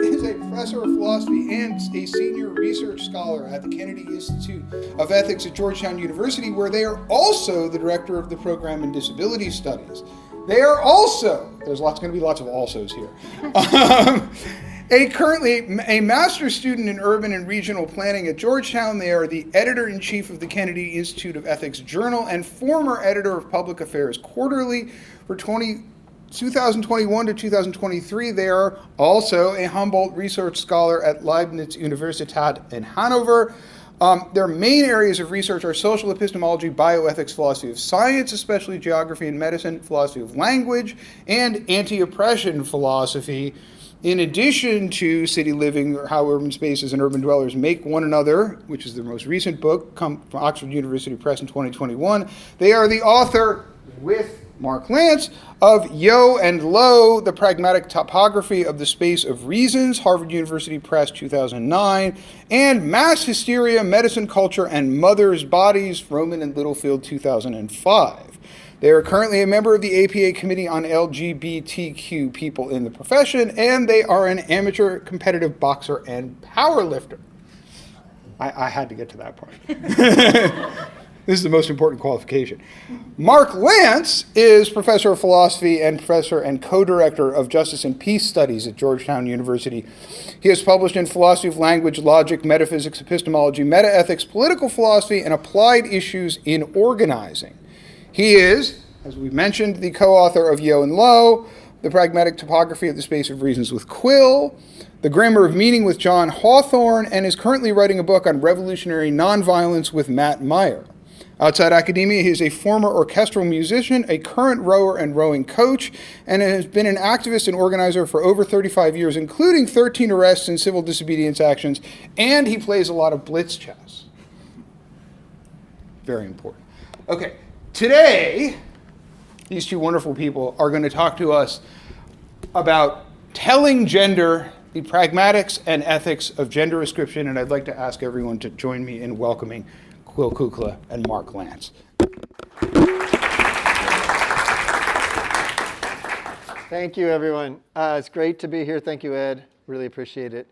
is a professor of philosophy and a senior research scholar at the Kennedy Institute of Ethics at Georgetown University, where they are also the director of the program in disability studies. They are also, there's going to be lots of alsos here, currently a master's student in urban and regional planning at Georgetown. They are the editor-in-chief of the Kennedy Institute of Ethics Journal and former editor of Public Affairs Quarterly for 2021 to 2023. They are also a Humboldt Research Scholar at Leibniz Universität in Hanover. Their main areas of research are social epistemology, bioethics, philosophy of science, especially geography and medicine, philosophy of language, and anti-oppression philosophy. In addition to City Living, or How Urban Spaces and Urban Dwellers Make One Another, which is their most recent book, come from Oxford University Press in 2021, they are the author, with Mark Lance, of Yo and Lo, The Pragmatic Topography of the Space of Reasons, Harvard University Press 2009, and Mass Hysteria, Medicine, Culture, and Mother's Bodies, Rowman and Littlefield 2005. They are currently a member of the APA Committee on LGBTQ People in the Profession, and they are an amateur competitive boxer and powerlifter. I had to get to that part. This is the most important qualification. Mark Lance is professor of philosophy and professor and co-director of Justice and Peace Studies at Georgetown University. He has published in philosophy of language, logic, metaphysics, epistemology, metaethics, political philosophy, and applied issues in organizing. He is, as we mentioned, the co-author of Yo and Lo, The Pragmatic Topography of the Space of Reasons with Quill, The Grammar of Meaning with John Hawthorne, and is currently writing a book on revolutionary nonviolence with Matt Meyer. Outside academia, he is a former orchestral musician, a current rower and rowing coach, and has been an activist and organizer for over 35 years, including 13 arrests and civil disobedience actions, and he plays a lot of blitz chess. Very important. Okay. Today, these two wonderful people are going to talk to us about telling gender, the pragmatics and ethics of gender ascription, and I'd like to ask everyone to join me in welcoming Quill Kukla and Mark Lance. Thank you, everyone. It's great to be here. Thank you, Ed. Really appreciate it.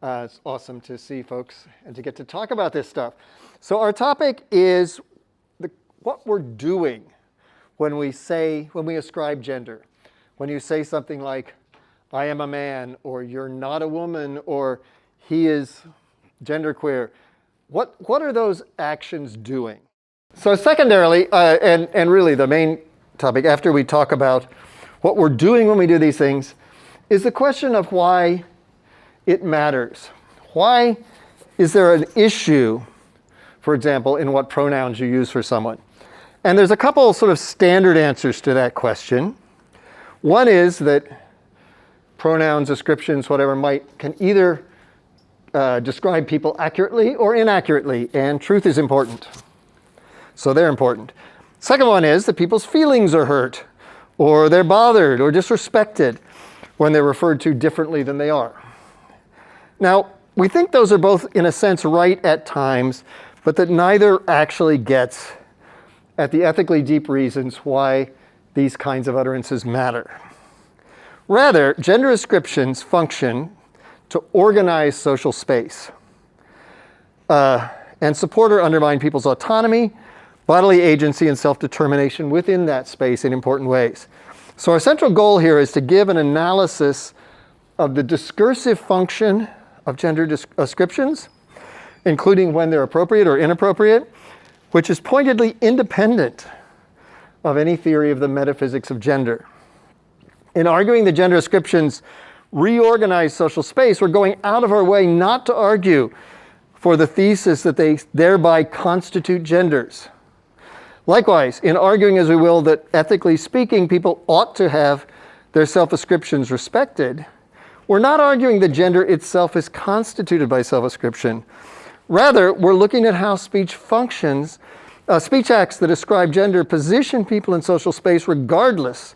It's awesome to see folks and to get to talk about this stuff. So our topic is what we're doing when we ascribe gender. When you say something like, I am a man, or you're not a woman, or he is genderqueer, what are those actions doing? So secondarily, and really the main topic after we talk about what we're doing when we do these things, is the question of why it matters. Why is there an issue, for example, in what pronouns you use for someone? And there's a couple sort of standard answers to that question. One is that pronouns, ascriptions, whatever can either describe people accurately or inaccurately, and truth is important. So they're important. Second one is that people's feelings are hurt, or they're bothered or disrespected when they're referred to differently than they are. Now, we think those are both, in a sense, right at times, but that neither actually gets at the ethically deep reasons why these kinds of utterances matter. Rather, gender ascriptions function to organize social space and support or undermine people's autonomy, bodily agency, and self-determination within that space in important ways. So our central goal here is to give an analysis of the discursive function of gender ascriptions, including when they're appropriate or inappropriate, which is pointedly independent of any theory of the metaphysics of gender. In arguing that gender ascriptions reorganize social space, we're going out of our way not to argue for the thesis that they thereby constitute genders. Likewise, in arguing, as we will, that ethically speaking, people ought to have their self-ascriptions respected, we're not arguing that gender itself is constituted by self-ascription. Rather, we're looking at how speech functions, speech acts that ascribe gender position people in social space regardless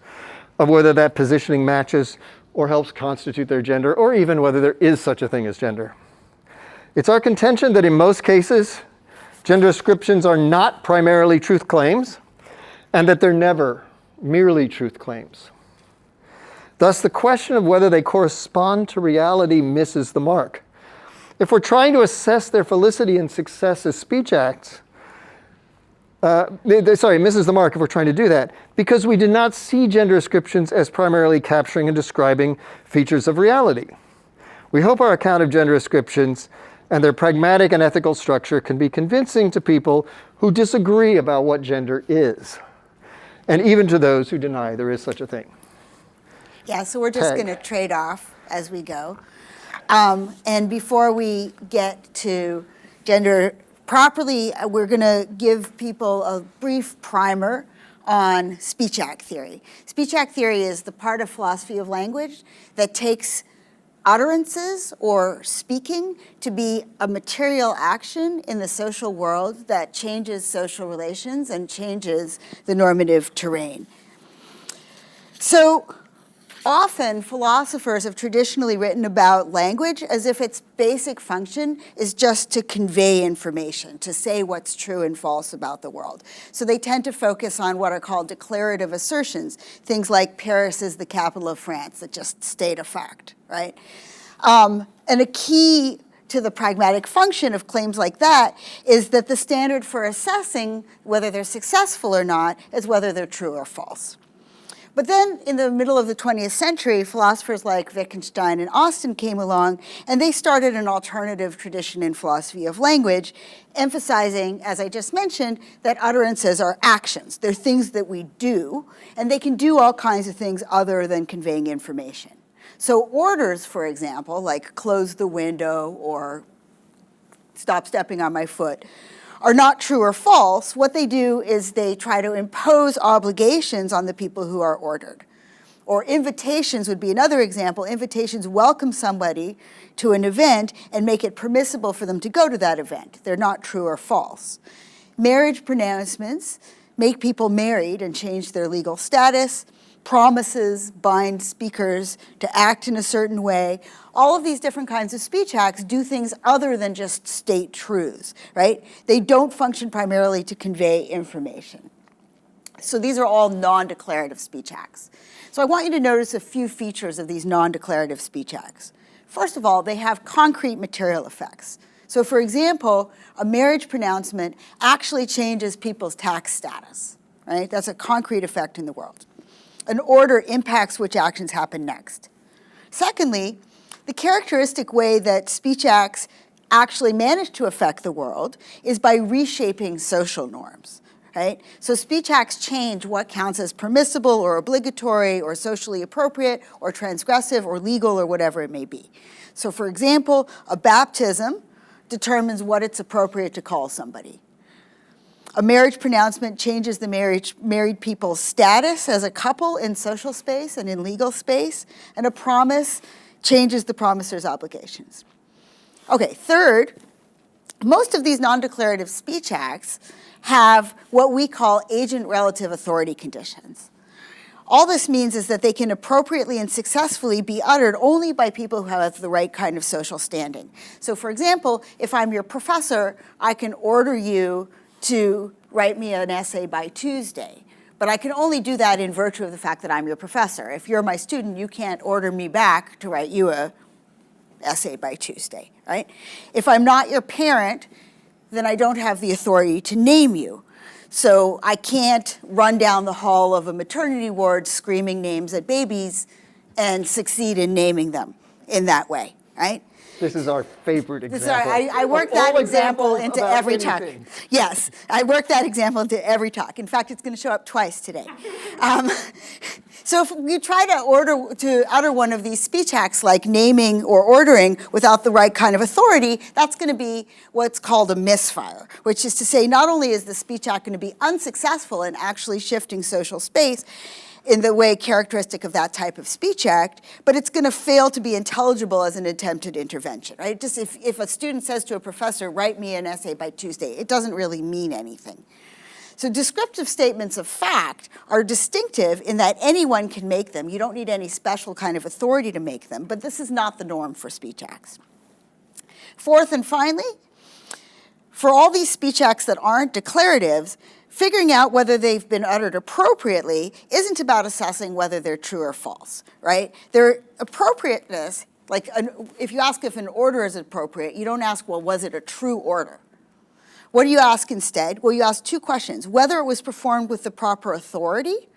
of whether that positioning matches or helps constitute their gender, or even whether there is such a thing as gender. It's our contention that in most cases, gender ascriptions are not primarily truth claims, and that they're never merely truth claims. Thus, the question of whether they correspond to reality misses the mark. If we're trying to assess their felicity and success as speech acts, misses the mark if we're trying to do that, because we did not see gender descriptions as primarily capturing and describing features of reality. We hope our account of gender descriptions and their pragmatic and ethical structure can be convincing to people who disagree about what gender is, and even to those who deny there is such a thing. Yeah, so we're just going to trade off as we go. And before we get to gender properly, we're going to give people a brief primer on speech act theory. Speech act theory is the part of philosophy of language that takes utterances or speaking to be a material action in the social world that changes social relations and changes the normative terrain. So often philosophers have traditionally written about language as if its basic function is just to convey information, to say what's true and false about the world. So they tend to focus on what are called declarative assertions, things like Paris is the capital of France, that just state a fact, right? And a key to the pragmatic function of claims like that is that the standard for assessing whether they're successful or not is whether they're true or false. But then in the middle of the 20th century, philosophers like Wittgenstein and Austin came along, and they started an alternative tradition in philosophy of language, emphasizing, as I just mentioned, that utterances are actions. They're things that we do, and they can do all kinds of things other than conveying information. So orders, for example, like close the window or stop stepping on my foot, are not true or false. What they do is they try to impose obligations on the people who are ordered. Or invitations would be another example. Invitations welcome somebody to an event and make it permissible for them to go to that event. They're not true or false. Marriage pronouncements make people married and change their legal status. Promises bind speakers to act in a certain way. All of these different kinds of speech acts do things other than just state truths, right? They don't function primarily to convey information. So these are all non-declarative speech acts. So I want you to notice a few features of these non-declarative speech acts. First of all, they have concrete material effects. So for example, a marriage pronouncement actually changes people's tax status, right? That's a concrete effect in the world. An order impacts which actions happen next. Secondly, the characteristic way that speech acts actually manage to affect the world is by reshaping social norms, right? So speech acts change what counts as permissible or obligatory or socially appropriate or transgressive or legal or whatever it may be. So for example, a baptism determines what it's appropriate to call somebody. A marriage pronouncement changes the married people's status as a couple in social space and in legal space, and a promise changes the promiser's obligations. Okay, third, most of these non-declarative speech acts have what we call agent relative authority conditions. All this means is that they can appropriately and successfully be uttered only by people who have the right kind of social standing. So for example, if I'm your professor, I can order you to write me an essay by Tuesday. But I can only do that in virtue of the fact that I'm your professor. If you're my student, you can't order me back to write you an essay by Tuesday, right? If I'm not your parent, then I don't have the authority to name you. So I can't run down the hall of a maternity ward screaming names at babies and succeed in naming them in that way, right? This is our favorite example. I work that example into every talk. Yes, I work that example into every talk. In fact, it's going to show up twice today. So if you try to utter one of these speech acts like naming or ordering without the right kind of authority, that's going to be what's called a misfire, which is to say not only is the speech act going to be unsuccessful in actually shifting social space, in the way characteristic of that type of speech act, but it's going to fail to be intelligible as an attempted intervention, right? Just if a student says to a professor, write me an essay by Tuesday, it doesn't really mean anything. So descriptive statements of fact are distinctive in that anyone can make them. You don't need any special kind of authority to make them, but this is not the norm for speech acts. Fourth and finally, for all these speech acts that aren't declaratives, figuring out whether they've been uttered appropriately isn't about assessing whether they're true or false, right? Their appropriateness, if you ask if an order is appropriate, you don't ask, well, was it a true order? What do you ask instead? Well, you ask two questions: whether it was performed with the proper authority,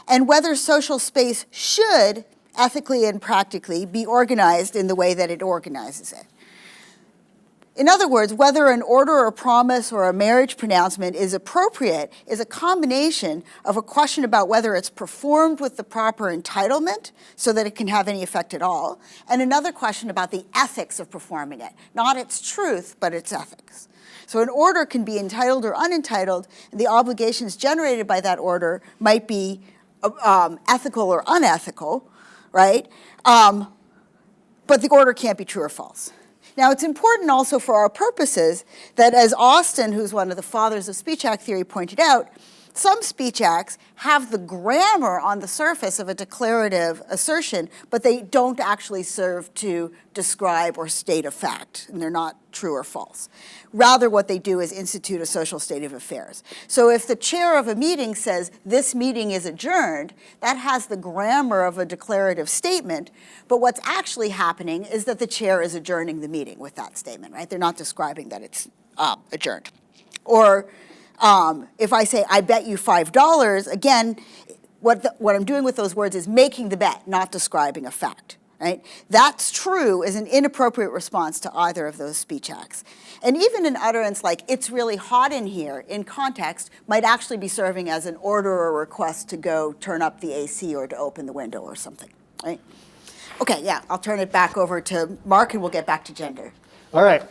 and whether social space should, ethically and practically, be organized in the way that it organizes it. In other words, whether an order or promise or a marriage pronouncement is appropriate is a combination of a question about whether it's performed with the proper entitlement so that it can have any effect at all, and another question about the ethics of performing it, not its truth, but its ethics. So an order can be entitled or unentitled, and the obligations generated by that order might be ethical or unethical, right? But the order can't be true or false. Now, it's important also for our purposes that, as Austin, who's one of the fathers of speech act theory, pointed out, some speech acts have the grammar on the surface of a declarative assertion, but they don't actually serve to describe or state a fact, and they're not true or false. Rather, what they do is institute a social state of affairs. So if the chair of a meeting says, this meeting is adjourned, that has the grammar of a declarative statement, but what's actually happening is that the chair is adjourning the meeting with that statement, right? They're not describing that it's adjourned. Or if I say, I bet you $5, again, what I'm doing with those words is making the bet, not describing a fact. Right? That's true is an inappropriate response to either of those speech acts. And even an utterance like, it's really hot in here, in context, might actually be serving as an order or request to go turn up the AC or to open the window or something. Right? Okay, yeah, I'll turn it back over to Mark and we'll get back to gender. All right.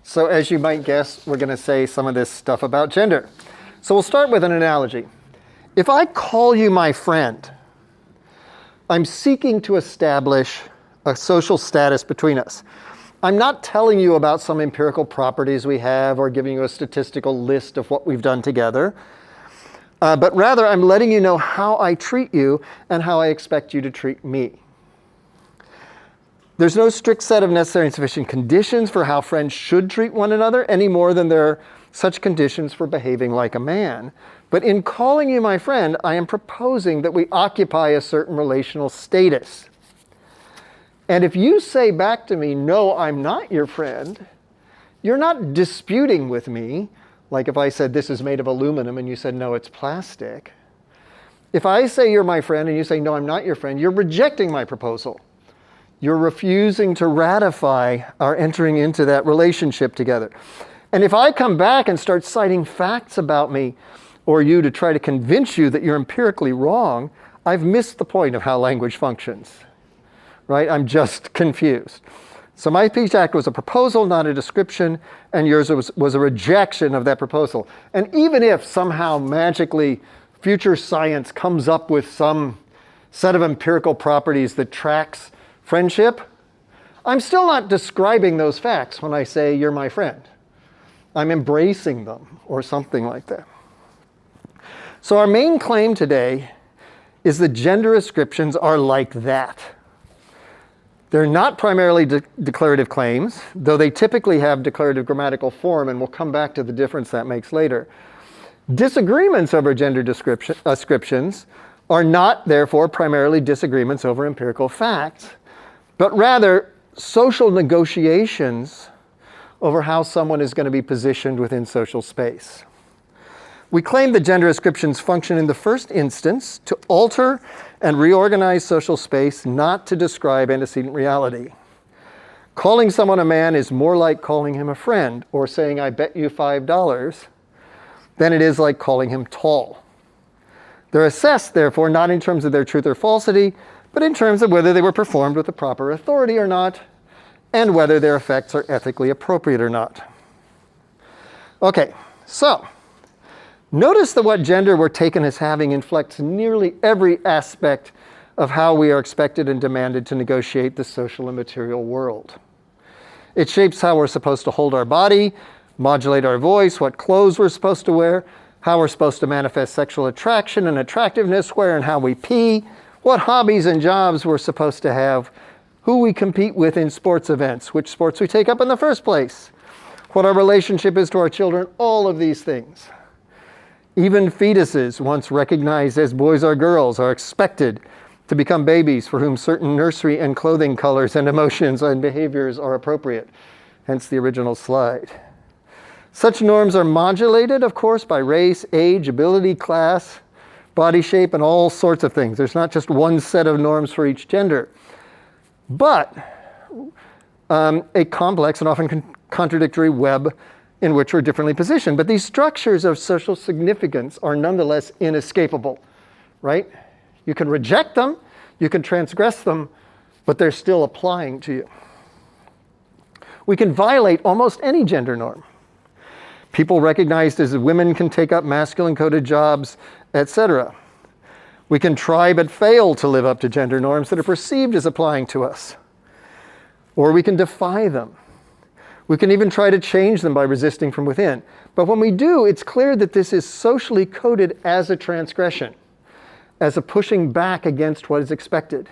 So as you might guess, we're going to say some of this stuff about gender. So we'll start with an analogy. If I call you my friend, I'm seeking to establish a social status between us. I'm not telling you about some empirical properties we have or giving you a statistical list of what we've done together, but rather I'm letting you know how I treat you and how I expect you to treat me. There's no strict set of necessary and sufficient conditions for how friends should treat one another any more than there are such conditions for behaving like a man. But in calling you my friend, I am proposing that we occupy a certain relational status. And if you say back to me, no, I'm not your friend, you're not disputing with me, like if I said this is made of aluminum and you said, no, it's plastic. If I say you're my friend and you say, no, I'm not your friend, you're rejecting my proposal. You're refusing to ratify our entering into that relationship together. And if I come back and start citing facts about me or you to try to convince you that you're empirically wrong, I've missed the point of how language functions, right? I'm just confused. So my speech act was a proposal, not a description, and yours was a rejection of that proposal. And even if somehow magically future science comes up with some set of empirical properties that tracks friendship, I'm still not describing those facts when I say you're my friend. I'm embracing them or something like that. So our main claim today is that gender ascriptions are like that. They're not primarily declarative claims, though they typically have declarative grammatical form, and we'll come back to the difference that makes later. Disagreements over gender ascriptions are not, therefore, primarily disagreements over empirical facts, but rather social negotiations over how someone is going to be positioned within social space. We claim that gender ascriptions function in the first instance to alter and reorganize social space, not to describe antecedent reality. Calling someone a man is more like calling him a friend or saying, I bet you $5, than it is like calling him tall. They're assessed, therefore, not in terms of their truth or falsity, but in terms of whether they were performed with the proper authority or not, and whether their effects are ethically appropriate or not. Okay, so notice that what gender we're taken as having inflects nearly every aspect of how we are expected and demanded to negotiate the social and material world. It shapes how we're supposed to hold our body, modulate our voice, what clothes we're supposed to wear, how we're supposed to manifest sexual attraction and attractiveness, where and how we pee, what hobbies and jobs we're supposed to have, who we compete with in sports events, which sports we take up in the first place, what our relationship is to our children, all of these things. Even fetuses, once recognized as boys or girls, are expected to become babies for whom certain nursery and clothing colors and emotions and behaviors are appropriate. Hence the original slide. Such norms are modulated, of course, by race, age, ability, class, body shape, and all sorts of things. There's not just one set of norms for each gender, but a complex and often contradictory web in which we're differently positioned. But these structures of social significance are nonetheless inescapable, right? You can reject them, you can transgress them, but they're still applying to you. We can violate almost any gender norm. People recognized as women can take up masculine-coded jobs, etc. We can try but fail to live up to gender norms that are perceived as applying to us. Or we can defy them. We can even try to change them by resisting from within. But when we do, it's clear that this is socially coded as a transgression, as a pushing back against what is expected.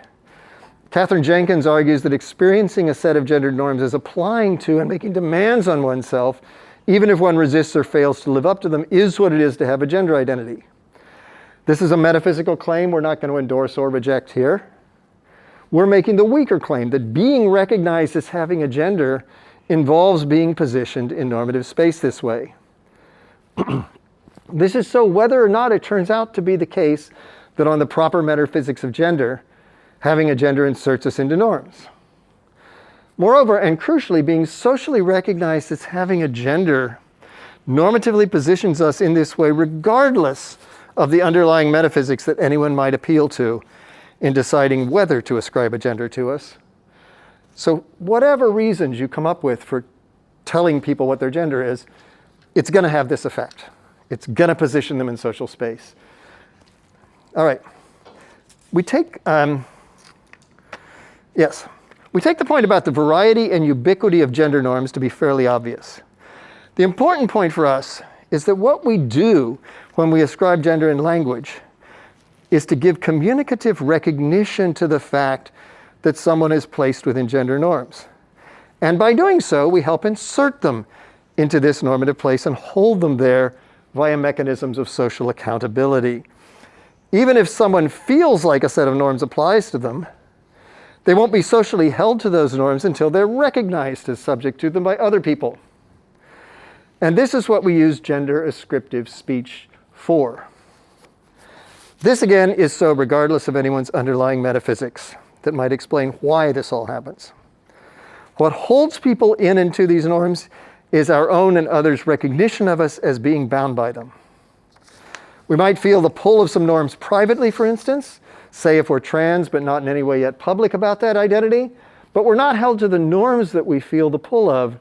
Katherine Jenkins argues that experiencing a set of gendered norms as applying to and making demands on oneself, even if one resists or fails to live up to them, is what it is to have a gender identity. This is a metaphysical claim we're not going to endorse or reject here. We're making the weaker claim that being recognized as having a gender involves being positioned in normative space this way. This is so whether or not it turns out to be the case that on the proper metaphysics of gender, having a gender inserts us into norms. Moreover, and crucially, being socially recognized as having a gender normatively positions us in this way regardless of the underlying metaphysics that anyone might appeal to in deciding whether to ascribe a gender to us. So whatever reasons you come up with for telling people what their gender is, it's going to have this effect. It's going to position them in social space. All right. We take the point about the variety and ubiquity of gender norms to be fairly obvious. The important point for us is that what we do when we ascribe gender in language is to give communicative recognition to the fact that someone is placed within gender norms. And by doing so, we help insert them into this normative place and hold them there via mechanisms of social accountability. Even if someone feels like a set of norms applies to them, they won't be socially held to those norms until they're recognized as subject to them by other people. And this is what we use gender ascriptive speech for. This, again, is so regardless of anyone's underlying metaphysics that might explain why this all happens. What holds people in and to these norms is our own and others' recognition of us as being bound by them. We might feel the pull of some norms privately, for instance, say if we're trans but not in any way yet public about that identity, but we're not held to the norms that we feel the pull of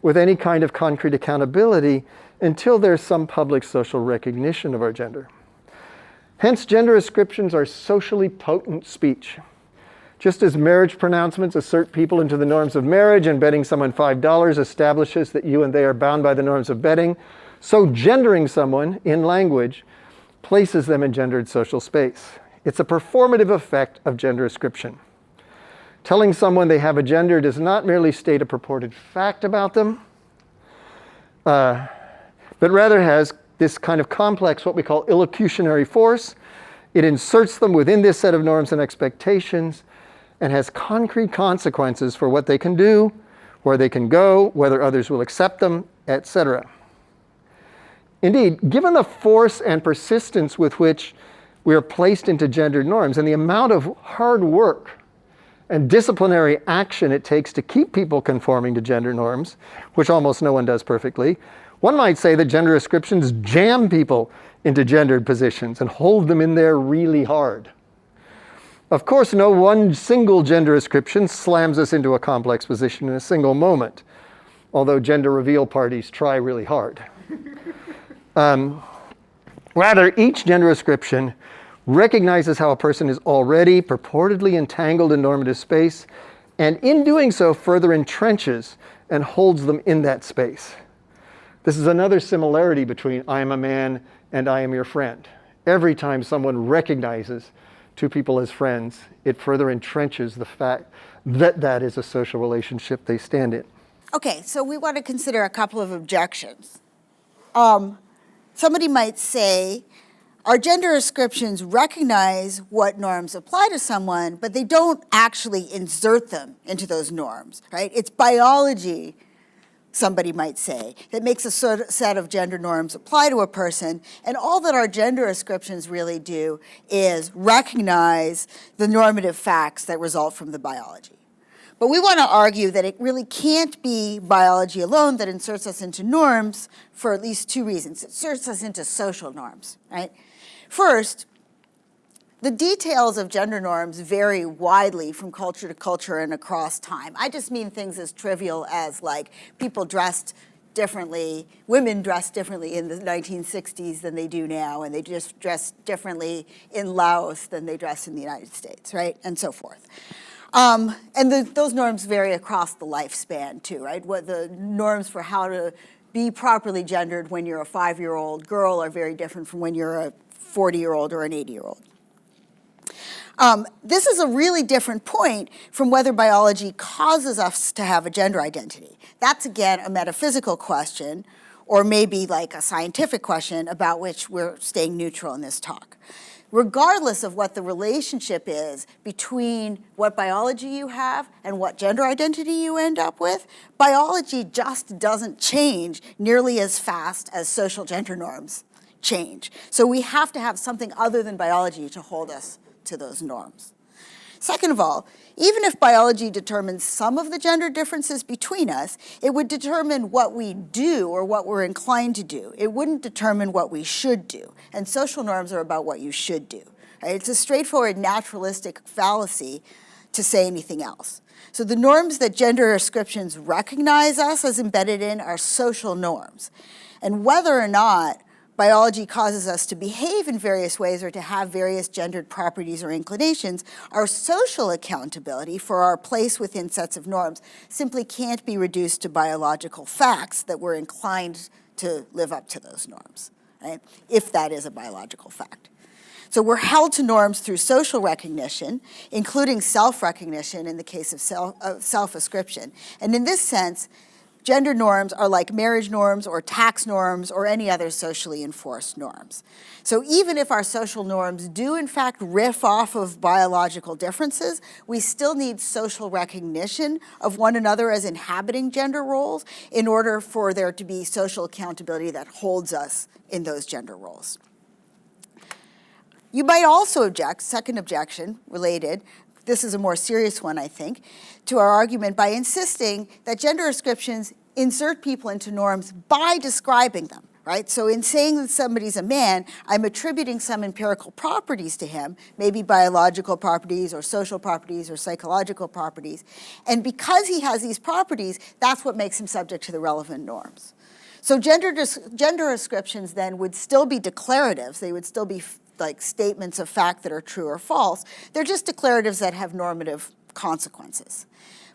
with any kind of concrete accountability until there's some public social recognition of our gender. Hence, gender ascriptions are socially potent speech. Just as marriage pronouncements assert people into the norms of marriage and betting someone $5 establishes that you and they are bound by the norms of betting, so gendering someone in language places them in gendered social space. It's a performative effect of gender ascription. Telling someone they have a gender does not merely state a purported fact about them, but rather has this kind of complex, what we call illocutionary force. It inserts them within this set of norms and expectations and has concrete consequences for what they can do, where they can go, whether others will accept them, etc. Indeed, given the force and persistence with which we are placed into gendered norms and the amount of hard work and disciplinary action it takes to keep people conforming to gender norms, which almost no one does perfectly, one might say that gender ascriptions jam people into gendered positions and hold them in there really hard. Of course, no one single gender ascription slams us into a complex position in a single moment, although gender reveal parties try really hard. Rather, each gender ascription recognizes how a person is already purportedly entangled in normative space, and in doing so further entrenches and holds them in that space. This is another similarity between I am a man and I am your friend. Every time someone recognizes two people as friends, it further entrenches the fact that that is a social relationship they stand in. Okay, so we want to consider a couple of objections. somebody might say, our gender ascriptions recognize what norms apply to someone, but they don't actually insert them into those norms, right? It's biology, somebody might say, that makes a set of gender norms apply to a person, and all that our gender ascriptions really do is recognize the normative facts that result from the biology. But we want to argue that it really can't be biology alone that inserts us into norms for at least two reasons. It inserts us into social norms, right? First, the details of gender norms vary widely from culture to culture and across time. I just mean things as trivial as like people dressed differently, women dressed differently in the 1960s than they do now, and they just dress differently in Laos than they dress in the United States, right? And so forth. Those norms vary across the lifespan too, right? What the norms for how to be properly gendered when you're a 5-year-old girl are very different from when you're a 40-year-old or an 80-year-old. This is a really different point from whether biology causes us to have a gender identity. That's, again, a metaphysical question, or maybe like a scientific question about which we're staying neutral in this talk. Regardless of what the relationship is between what biology you have and what gender identity you end up with, biology just doesn't change nearly as fast as social gender norms change. So we have to have something other than biology to hold us to those norms. Second of all, even if biology determines some of the gender differences between us, it would determine what we do or what we're inclined to do. It wouldn't determine what we should do. And social norms are about what you should do. Right? It's a straightforward naturalistic fallacy to say anything else. So the norms that gender ascriptions recognize us as embedded in are social norms. And whether or not biology causes us to behave in various ways or to have various gendered properties or inclinations, our social accountability for our place within sets of norms simply can't be reduced to biological facts that we're inclined to live up to those norms, right? If that is a biological fact. So we're held to norms through social recognition, including self-recognition in the case of self-ascription. And in this sense, gender norms are like marriage norms or tax norms or any other socially enforced norms. So even if our social norms do in fact riff off of biological differences, we still need social recognition of one another as inhabiting gender roles in order for there to be social accountability that holds us in those gender roles. You might also object, second objection related, this is a more serious one, I think, to our argument by insisting that gender ascriptions insert people into norms by describing them, right? So in saying that somebody's a man, I'm attributing some empirical properties to him, maybe biological properties or social properties or psychological properties. And because he has these properties, that's what makes him subject to the relevant norms. So gender ascriptions then would still be declaratives. They would still be like statements of fact that are true or false. They're just declaratives that have normative consequences.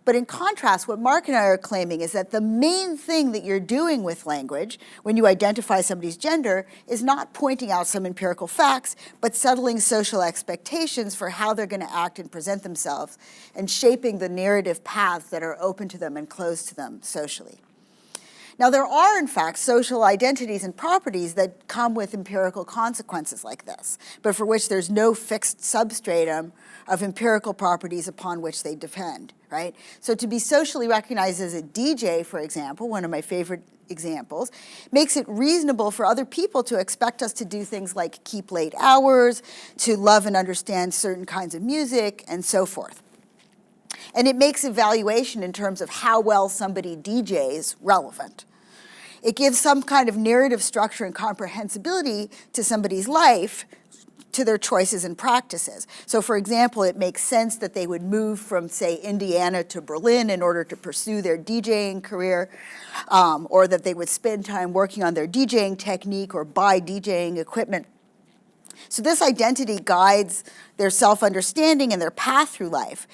But in contrast, what Mark and I are claiming is that the main thing that you're doing with language when you identify somebody's gender is not pointing out some empirical facts, but settling social expectations for how they're going to act and present themselves and shaping the narrative paths that are open to them and closed to them socially. Now, there are, in fact, social identities and properties that come with empirical consequences like this, but for which there's no fixed substratum of empirical properties upon which they depend, right? So to be socially recognized as a DJ, for example, one of my favorite examples, makes it reasonable for other people to expect us to do things like keep late hours, to love and understand certain kinds of music, and so forth. And it makes evaluation in terms of how well somebody DJs relevant. It gives some kind of narrative structure and comprehensibility to somebody's life, to their choices and practices. So for example, it makes sense that they would move from, say, Indiana to Berlin in order to pursue their DJing career, or that they would spend time working on their DJing technique or buy DJing equipment. So this identity guides their self-understanding and their path through life,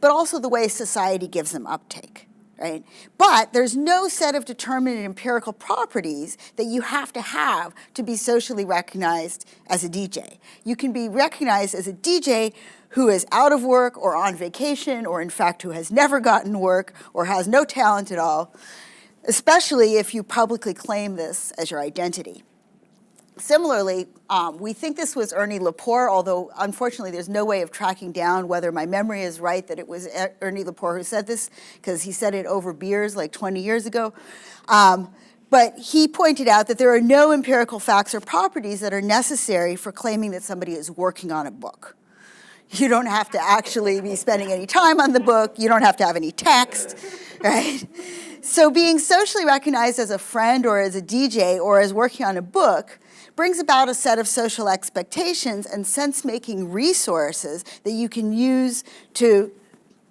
but also the way society gives them uptake, right? But there's no set of determinate empirical properties that you have to be socially recognized as a DJ. You can be recognized as a DJ who is out of work or on vacation, or in fact who has never gotten work or has no talent at all, especially if you publicly claim this as your identity. Similarly, we think this was Ernie Lepore, although unfortunately there's no way of tracking down whether my memory is right that it was Ernie Lepore who said this, because he said it over beers like 20 years ago. But he pointed out that there are no empirical facts or properties that are necessary for claiming that somebody is working on a book. You don't have to actually be spending any time on the book. You don't have to have any text, right? So being socially recognized as a friend or as a DJ or as working on a book brings about a set of social expectations and sense-making resources that you can use to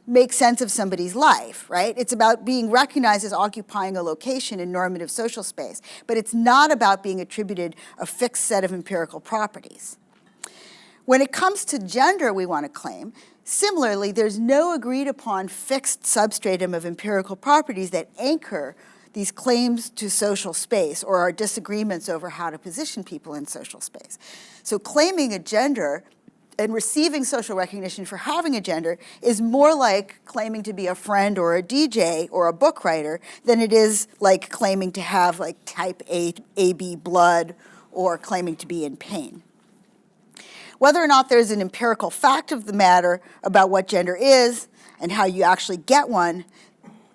make sense of somebody's life, right? It's about being recognized as occupying a location in normative social space, but it's not about being attributed a fixed set of empirical properties. When it comes to gender, we want to claim, similarly, there's no agreed upon fixed substratum of empirical properties that anchor these claims to social space or our disagreements over how to position people in social space. So claiming a gender and receiving social recognition for having a gender is more like claiming to be a friend or a DJ or a book writer than it is like claiming to have like type AB blood or claiming to be in pain. Whether or not there's an empirical fact of the matter about what gender is and how you actually get one,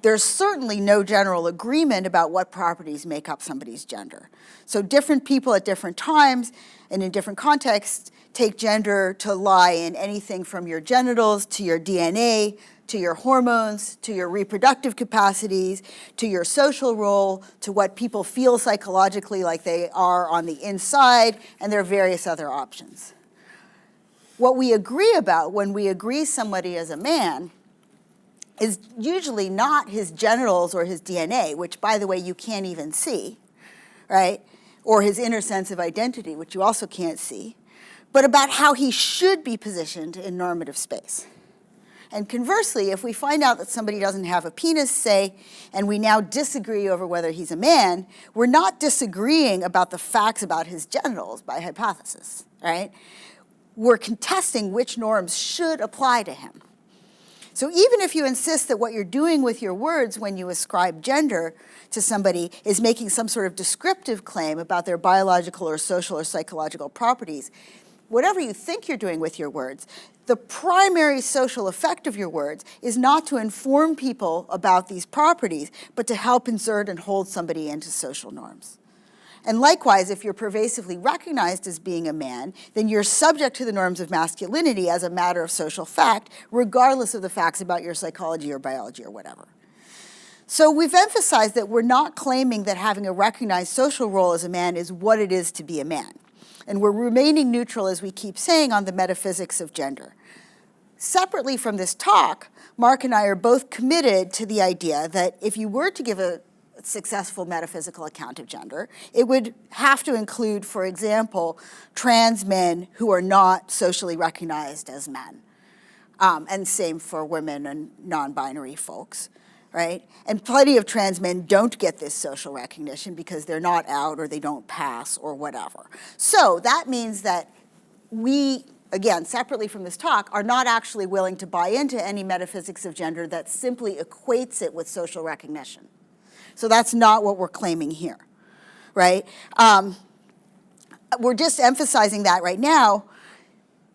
there's certainly no general agreement about what properties make up somebody's gender. So different people at different times and in different contexts take gender to lie in anything from your genitals to your DNA, to your hormones, to your reproductive capacities, to your social role, to what people feel psychologically like they are on the inside, and there are various other options. What we agree about when we agree somebody is a man is usually not his genitals or his DNA, which, by the way, you can't even see, right? Or his inner sense of identity, which you also can't see, but about how he should be positioned in normative space. And conversely, if we find out that somebody doesn't have a penis, say, and we now disagree over whether he's a man, we're not disagreeing about the facts about his genitals by hypothesis, right? We're contesting which norms should apply to him. So even if you insist that what you're doing with your words when you ascribe gender to somebody is making some sort of descriptive claim about their biological or social or psychological properties, whatever you think you're doing with your words, the primary social effect of your words is not to inform people about these properties, but to help insert and hold somebody into social norms. And likewise, if you're pervasively recognized as being a man, then you're subject to the norms of masculinity as a matter of social fact, regardless of the facts about your psychology or biology or whatever. So we've emphasized that we're not claiming that having a recognized social role as a man is what it is to be a man. And we're remaining neutral, as we keep saying, on the metaphysics of gender. Separately from this talk, Mark and I are both committed to the idea that if you were to give a successful metaphysical account of gender, it would have to include, for example, trans men who are not socially recognized as men. And same for women and non-binary folks, right? And plenty of trans men don't get this social recognition because they're not out or they don't pass or whatever. So that means that we, again, separately from this talk, are not actually willing to buy into any metaphysics of gender that simply equates it with social recognition. So that's not what we're claiming here, right? We're just emphasizing that right now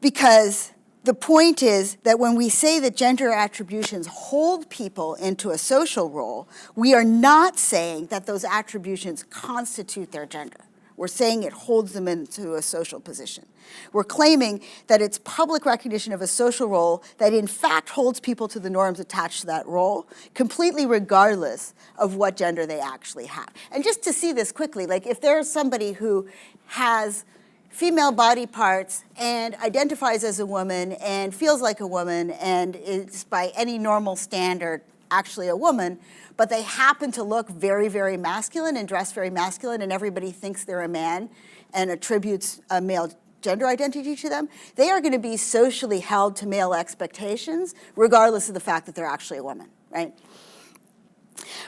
because the point is that when we say that gender attributions hold people into a social role, we are not saying that those attributions constitute their gender. We're saying it holds them into a social position. We're claiming that it's public recognition of a social role that in fact holds people to the norms attached to that role, completely regardless of what gender they actually have. And just to see this quickly, like if there's somebody who has female body parts and identifies as a woman and feels like a woman and is by any normal standard actually a woman, but they happen to look very, very masculine and dress very masculine and everybody thinks they're a man and attributes a male gender identity to them, they are going to be socially held to male expectations regardless of the fact that they're actually a woman, right?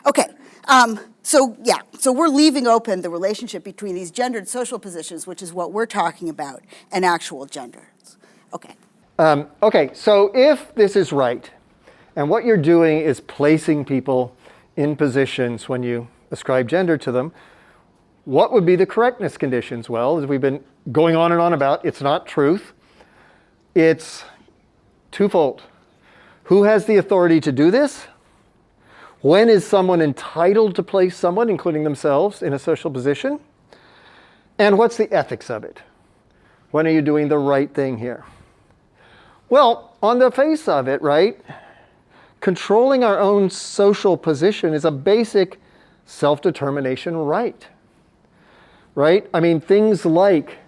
Okay, so we're leaving open the relationship between these gendered social positions, which is what we're talking about, and actual genders. Okay. Okay, so if this is right, and what you're doing is placing people in positions when you ascribe gender to them, what would be the correctness conditions? Well, as we've been going on and on about, it's not truth. It's twofold. Who has the authority to do this? When is someone entitled to place someone, including themselves, in a social position? And what's the ethics of it? When are you doing the right thing here? Well, on the face of it, right, controlling our own social position is a basic self-determination right. Right? I mean, things like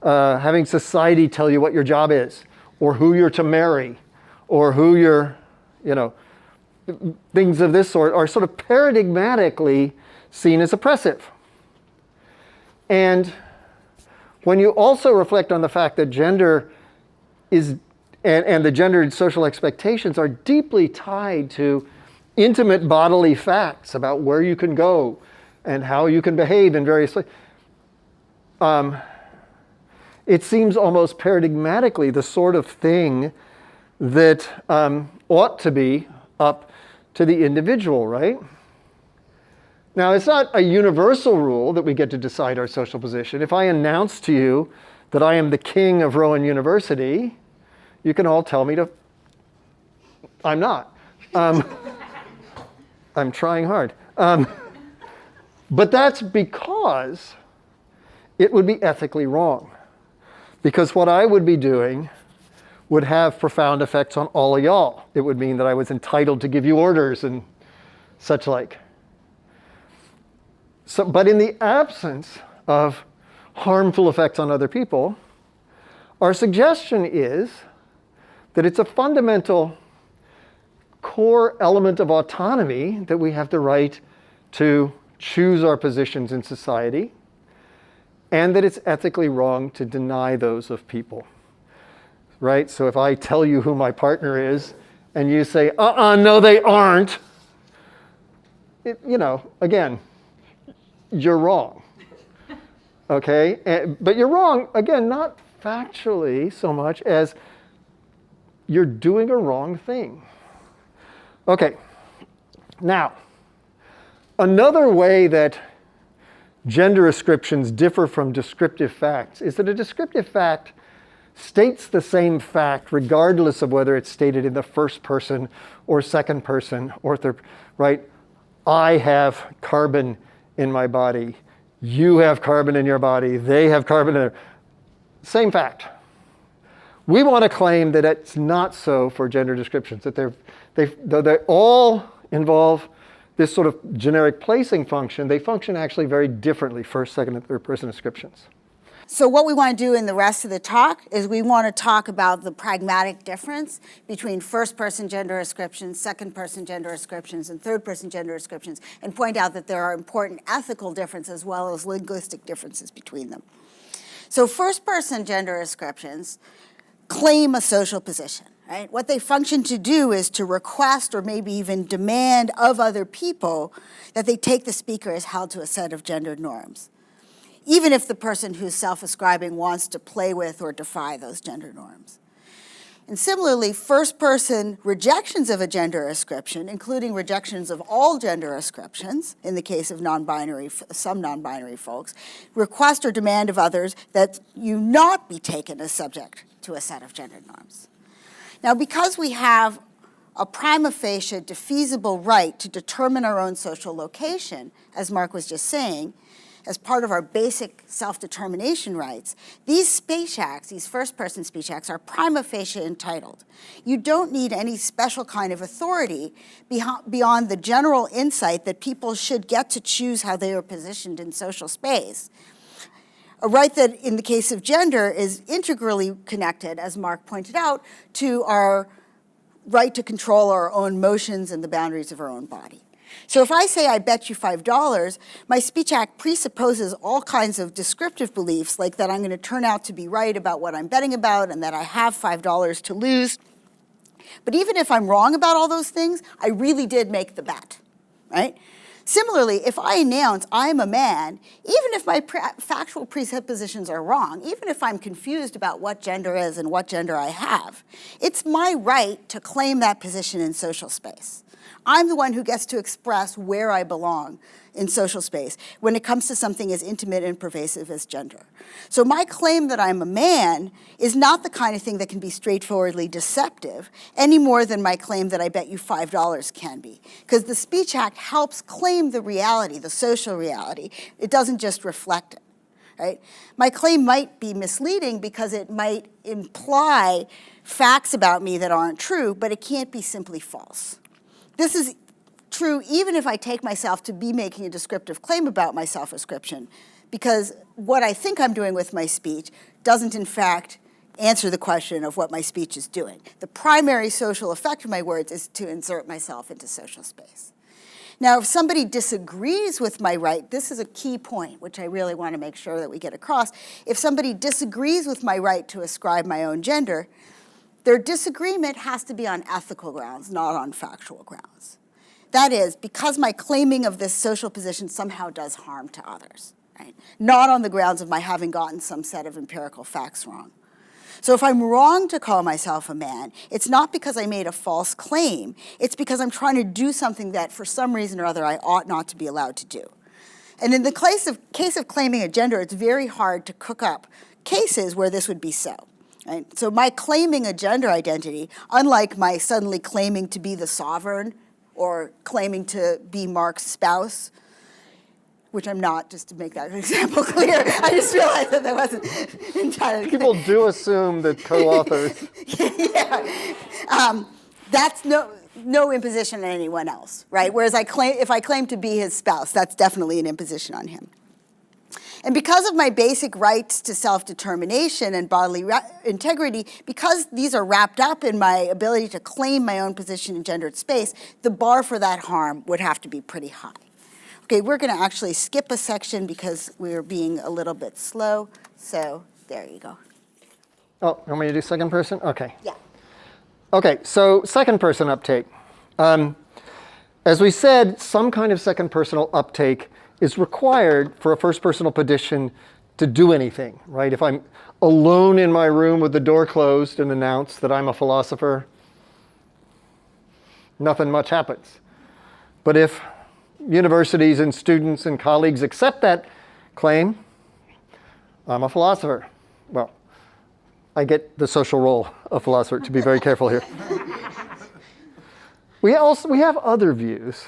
having society tell you what your job is, or who you're to marry, or who you're, things of this sort are sort of paradigmatically seen as oppressive. And when you also reflect on the fact that gender is, and the gendered social expectations are deeply tied to intimate bodily facts about where you can go and how you can behave in various places, it seems almost paradigmatically the sort of thing that ought to be up to the individual, right? Now, it's not a universal rule that we get to decide our social position. If I announce to you that I am the king of Rowan University, you can all tell me to, I'm not. I'm trying hard. But that's because it would be ethically wrong. Because what I would be doing would have profound effects on all of y'all. It would mean that I was entitled to give you orders and such like. So, but in the absence of harmful effects on other people, our suggestion is that it's a fundamental core element of autonomy that we have the right to choose our positions in society, and that it's ethically wrong to deny those of people. Right? So if I tell you who my partner is, and you say, no, they aren't, again, you're wrong. Okay? But you're wrong, again, not factually so much as you're doing a wrong thing. Okay. Now, another way that gender ascriptions differ from descriptive facts is that a descriptive fact states the same fact regardless of whether it's stated in the first person or second person or third, right? I have carbon in my body. You have carbon in your body. They have carbon in their... Same fact. We want to claim that it's not so for gender descriptions, that though they all involve this sort of generic placing function, they function actually very differently, first, second, and third person descriptions. So what we want to do in the rest of the talk is we want to talk about the pragmatic difference between first-person gender ascriptions, second-person gender ascriptions, and third-person gender ascriptions, and point out that there are important ethical differences as well as linguistic differences between them. So first-person gender ascriptions claim a social position, right? What they function to do is to request or maybe even demand of other people that they take the speaker as held to a set of gendered norms, even if the person who's self-ascribing wants to play with or defy those gender norms. And similarly, first-person rejections of a gender ascription, including rejections of all gender ascriptions, in the case of some non-binary folks, request or demand of others that you not be taken as subject to a set of gendered norms. Now, because we have a prima facie defeasible right to determine our own social location, as Mark was just saying, as part of our basic self-determination rights, these speech acts, these first-person speech acts, are prima facie entitled. You don't need any special kind of authority beyond the general insight that people should get to choose how they are positioned in social space. A right that, in the case of gender, is integrally connected, as Mark pointed out, to our right to control our own motions and the boundaries of our own body. So if I say I bet you $5, my speech act presupposes all kinds of descriptive beliefs, like that I'm going to turn out to be right about what I'm betting about and that I have $5 to lose. But even if I'm wrong about all those things, I really did make the bet, right? Similarly, if I announce I'm a man, even if my factual presuppositions are wrong, even if I'm confused about what gender is and what gender I have, it's my right to claim that position in social space. I'm the one who gets to express where I belong in social space when it comes to something as intimate and pervasive as gender. So my claim that I'm a man is not the kind of thing that can be straightforwardly deceptive any more than my claim that I bet you $5 can be. Because the Speech Act helps claim the reality, the social reality. It doesn't just reflect it. Right? My claim might be misleading because it might imply facts about me that aren't true, but it can't be simply false. This is true even if I take myself to be making a descriptive claim about my self-ascription, because what I think I'm doing with my speech doesn't in fact answer the question of what my speech is doing. The primary social effect of my words is to insert myself into social space. Now, if somebody disagrees with my right, this is a key point, which I really want to make sure that we get across. If somebody disagrees with my right to ascribe my own gender, their disagreement has to be on ethical grounds, not on factual grounds. That is, because my claiming of this social position somehow does harm to others, right? Not on the grounds of my having gotten some set of empirical facts wrong. So if I'm wrong to call myself a man, it's not because I made a false claim. It's because I'm trying to do something that for some reason or other I ought not to be allowed to do. And in the case of claiming a gender, it's very hard to cook up cases where this would be so. Right? So my claiming a gender identity, unlike my suddenly claiming to be the sovereign or claiming to be Mark's spouse, which I'm not, just to make that example clear. I just realized that wasn't entirely People do assume that co-authors. Yeah. That's no imposition on anyone else, right? Whereas if I claim to be his spouse, that's definitely an imposition on him. And because of my basic rights to self-determination and bodily integrity, because these are wrapped up in my ability to claim my own position in gendered space, the bar for that harm would have to be pretty high. Okay, we're going to actually skip a section because we're being a little bit slow. So there you go. Oh, you want me to do second person? Okay. Yeah. Okay, so second person uptake. As we said, some kind of second personal uptake is required for a first personal petition to do anything, right? If I'm alone in my room with the door closed and announce that I'm a philosopher, nothing much happens. But if universities and students and colleagues accept that claim, I'm a philosopher. Well, I get the social role of philosopher, to be very careful here. We have other views.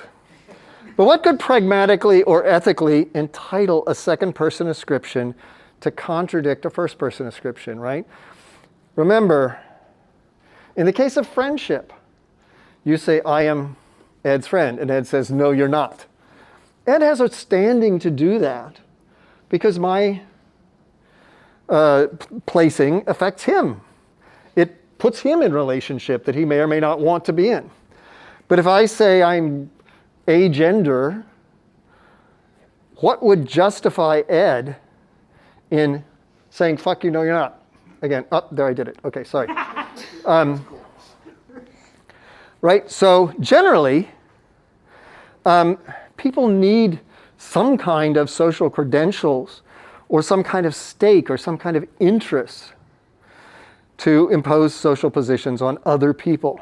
But what could pragmatically or ethically entitle a second person ascription to contradict a first person ascription, right? Remember, in the case of friendship, you say, I am Ed's friend, and Ed says, no, you're not. Ed has a standing to do that because my placing affects him. It puts him in a relationship that he may or may not want to be in. But if I say I'm agender, what would justify Ed in saying, fuck you, no, you're not? Again, there I did it. Okay, sorry. Right, so generally, people need some kind of social credentials or some kind of stake or some kind of interest to impose social positions on other people.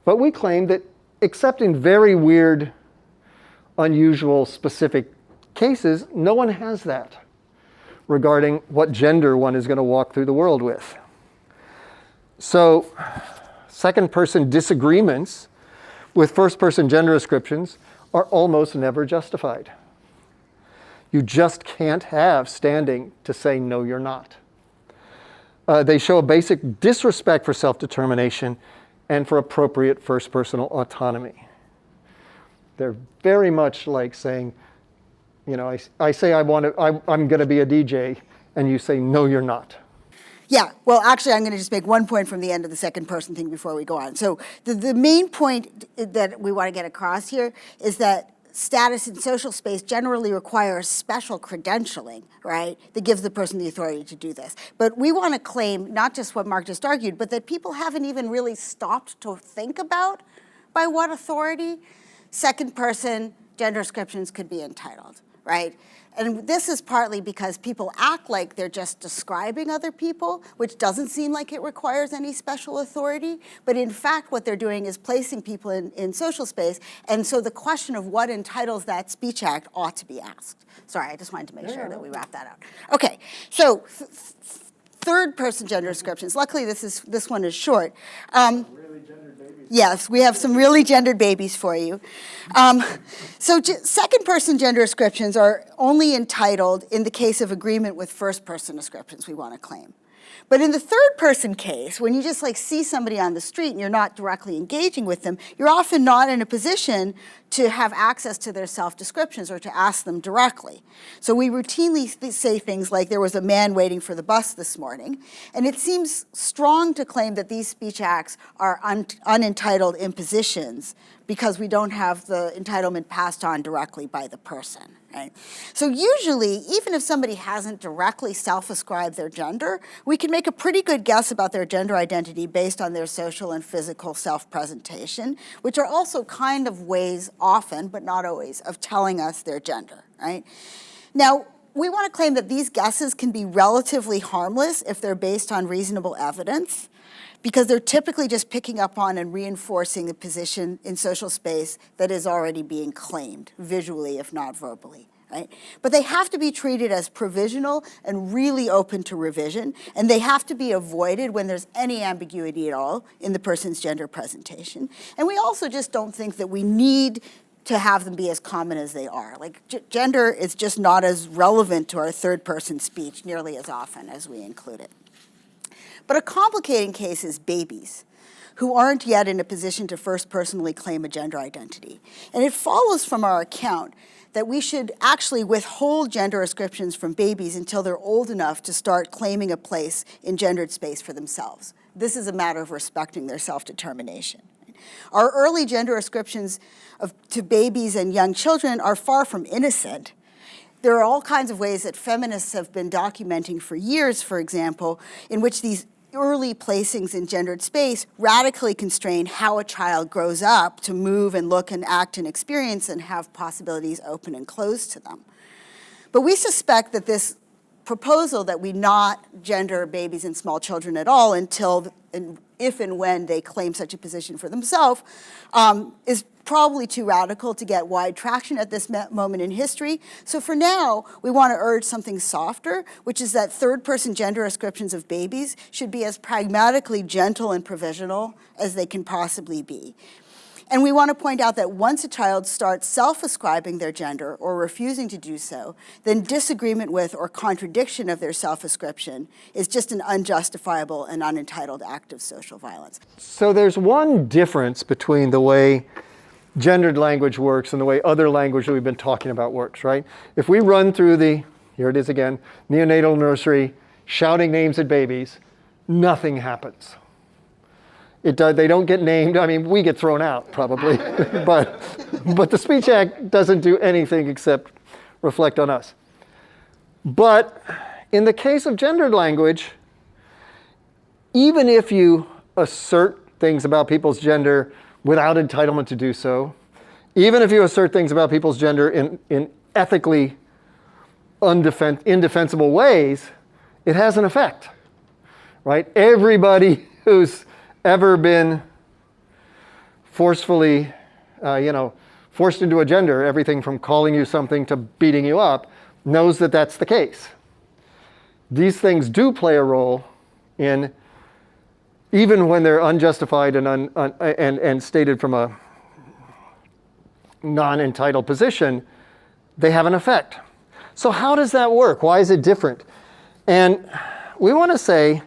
But we claim that except in very weird, unusual, specific cases, no one has that regarding what gender one is going to walk through the world with. So second person disagreements with first person gender ascriptions are almost never justified. You just can't have standing to say, no, you're not. They show a basic disrespect for self-determination and for appropriate first personal autonomy. They're very much like saying, you know, I say I'm going to be a DJ, and you say, no, you're not. Yeah, well, actually, I'm going to just make one point from the end of the second person thing before we go on. So the main point that we want to get across here is that status in social space generally requires special credentialing, right, that gives the person the authority to do this. But we want to claim not just what Mark just argued, but that people haven't even really stopped to think about by what authority second person gender ascriptions could be entitled, right? And this is partly because people act like they're just describing other people, which doesn't seem like it requires any special authority. But in fact, what they're doing is placing people in social space. And so the question of what entitles that speech act ought to be asked. Sorry, I just wanted to make sure that we wrap that out. Okay, so third person gender descriptions. Luckily, this one is short. Yes, we have some really gendered babies for you. Second person gender descriptions are only entitled in the case of agreement with first person descriptions we want to claim. But in the third person case, when you just like see somebody on the street and you're not directly engaging with them, you're often not in a position to have access to their self-descriptions or to ask them directly. So we routinely say things like, there was a man waiting for the bus this morning, and it seems strong to claim that these speech acts are unentitled impositions because we don't have the entitlement passed on directly by the person. Right? So usually, even if somebody hasn't directly self-ascribed their gender, we can make a pretty good guess about their gender identity based on their social and physical self-presentation, which are also kind of ways, often, but not always, of telling us their gender. Right? Now, we want to claim that these guesses can be relatively harmless if they're based on reasonable evidence, because they're typically just picking up on and reinforcing the position in social space that is already being claimed, visually if not verbally. Right? But they have to be treated as provisional and really open to revision, and they have to be avoided when there's any ambiguity at all in the person's gender presentation. And we also just don't think that we need to have them be as common as they are. Like gender is just not as relevant to our third person speech nearly as often as we include it. But a complicating case is babies, who aren't yet in a position to first personally claim a gender identity. And it follows from our account that we should actually withhold gender ascriptions from babies until they're old enough to start claiming a place in gendered space for themselves. This is a matter of respecting their self-determination. Our early gender ascriptions to babies and young children are far from innocent. There are all kinds of ways that feminists have been documenting for years, for example, in which these early placings in gendered space radically constrain how a child grows up to move and look and act and experience and have possibilities open and closed to them. But we suspect that this proposal that we not gender babies and small children at all until if and when they claim such a position for themselves is probably too radical to get wide traction at this moment in history. So for now, we want to urge something softer, which is that third-person gender ascriptions of babies should be as pragmatically gentle and provisional as they can possibly be. And we want to point out that once a child starts self-ascribing their gender or refusing to do so, then disagreement with or contradiction of their self-ascription is just an unjustifiable and unentitled act of social violence. So there's one difference between the way gendered language works and the way other language that we've been talking about works, right? If we run through here it is again, neonatal nursery, shouting names at babies, nothing happens. They don't get named. I mean, we get thrown out probably, but the Speech Act doesn't do anything except reflect on us. But in the case of gendered language, even if you assert things about people's gender without entitlement to do so, even if you assert things about people's gender in ethically indefensible ways, it has an effect, right? Everybody who's ever been forcefully, forced into a gender, everything from calling you something to beating you up, knows that that's the case. These things do play a role in, even when they're unjustified and stated from a non-entitled position, they have an effect. So how does that work? Why is it different? And we want to say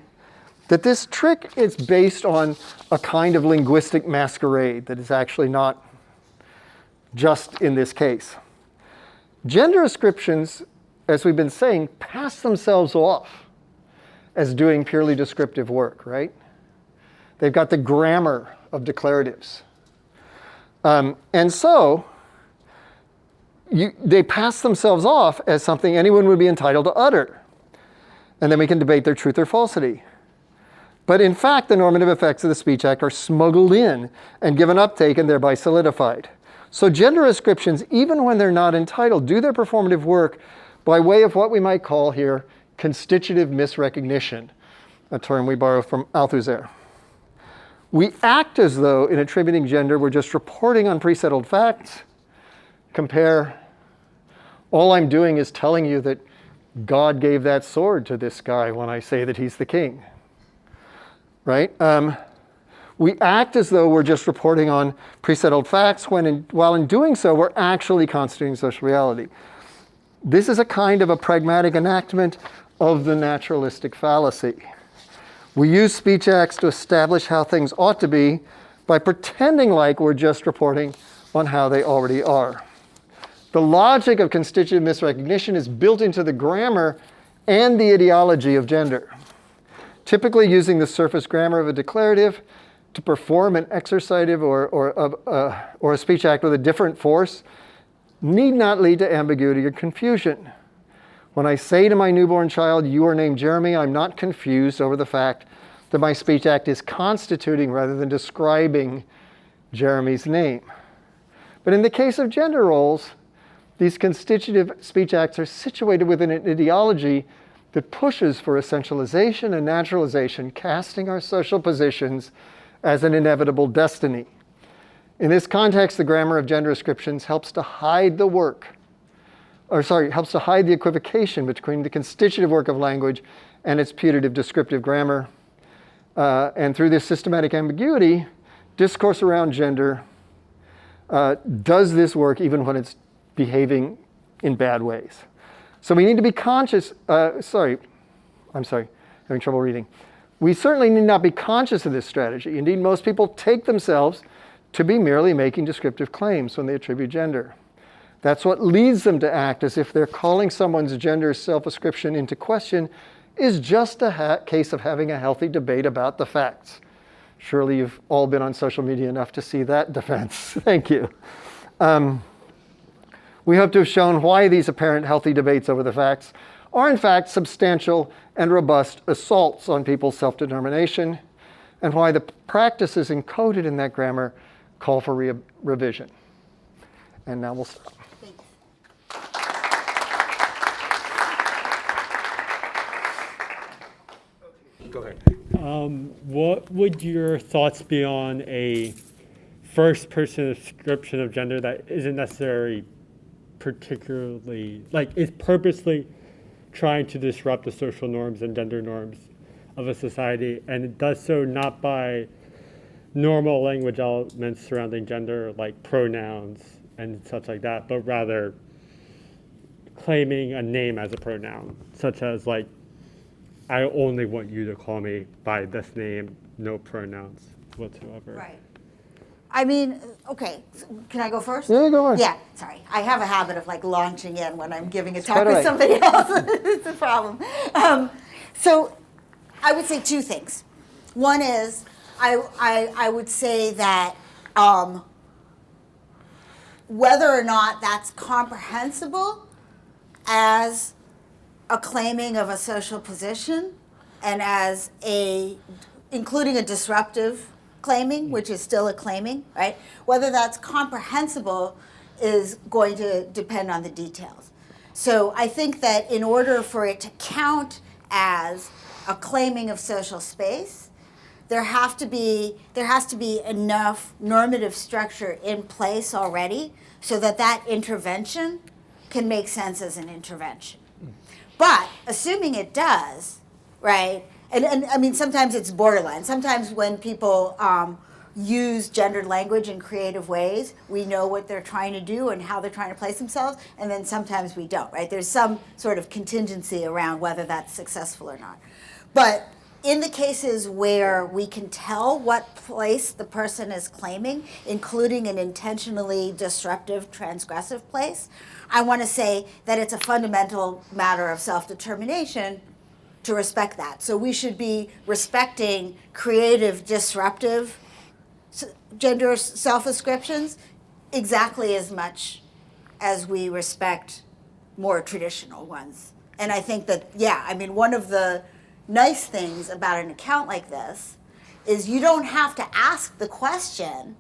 that this trick is based on a kind of linguistic masquerade that is actually not just in this case. Gender ascriptions, as we've been saying, pass themselves off as doing purely descriptive work, right? They've got the grammar of declaratives. And so they pass themselves off as something anyone would be entitled to utter. And then we can debate their truth or falsity. But in fact, the normative effects of the Speech Act are smuggled in and given uptake and thereby solidified. So gender ascriptions, even when they're not entitled, do their performative work by way of what we might call here constitutive misrecognition, a term we borrow from Althusser. We act as though in attributing gender we're just reporting on pre-settled facts. Compare, all I'm doing is telling you that God gave that sword to this guy when I say that he's the king, right? We act as though we're just reporting on pre-settled facts while in doing so, we're actually constituting social reality. This is a kind of a pragmatic enactment of the naturalistic fallacy. We use speech acts to establish how things ought to be by pretending like we're just reporting on how they already are. The logic of constitutive misrecognition is built into the grammar and the ideology of gender. Typically using the surface grammar of a declarative to perform an exercitive or a speech act with a different force need not lead to ambiguity or confusion. When I say to my newborn child, "You are named Jeremy," I'm not confused over the fact that my speech act is constituting rather than describing Jeremy's name. But in the case of gender roles, these constitutive speech acts are situated within an ideology that pushes for essentialization and naturalization, casting our social positions as an inevitable destiny. In this context, the grammar of gender ascriptions helps to hide the equivocation between the constitutive work of language and its putative descriptive grammar. And through this systematic ambiguity, discourse around gender does this work even when it's behaving in bad ways. So we need to be conscious, having trouble reading. We certainly need not be conscious of this strategy. Indeed, most people take themselves to be merely making descriptive claims when they attribute gender. That's what leads them to act as if they're calling someone's gender self-ascription into question is just a case of having a healthy debate about the facts. Surely you've all been on social media enough to see that defense. Thank you. We hope to have shown why these apparent healthy debates over the facts are in fact substantial and robust assaults on people's self-determination, and why the practices encoded in that grammar call for revision. And now we'll stop. Go ahead. What would your thoughts be on a first-person description of gender that isn't necessarily particularly, is purposely trying to disrupt the social norms and gender norms of a society, and it does so not by normal language elements surrounding gender, like pronouns and such like that, but rather claiming a name as a pronoun, such as I only want you to call me by this name, no pronouns whatsoever. Right. I mean, okay, can I go first? Yeah, go on. Yeah, sorry. I have a habit of launching in when I'm giving a Quite talk all with right. somebody else. It's a problem. So I would say two things. One is I would say that whether or not that's comprehensible as a claiming of a social position and as including a disruptive claiming, which is still a claiming, right? Whether that's comprehensible is going to depend on the details. So I think that in order for it to count as a claiming of social space, there has to be enough normative structure in place already so that intervention can make sense as an intervention. But assuming it does, right? And I mean, sometimes it's borderline. Sometimes when people use gendered language in creative ways, we know what they're trying to do and how they're trying to place themselves, and then sometimes we don't, right? There's some sort of contingency around whether that's successful or not. But in the cases where we can tell what place the person is claiming, including an intentionally disruptive, transgressive place, I want to say that it's a fundamental matter of self-determination to respect that. So we should be respecting creative, disruptive gender self-ascriptions exactly as much as we respect more traditional ones. And I think that, one of the nice things about an account like this is you don't have to ask the question,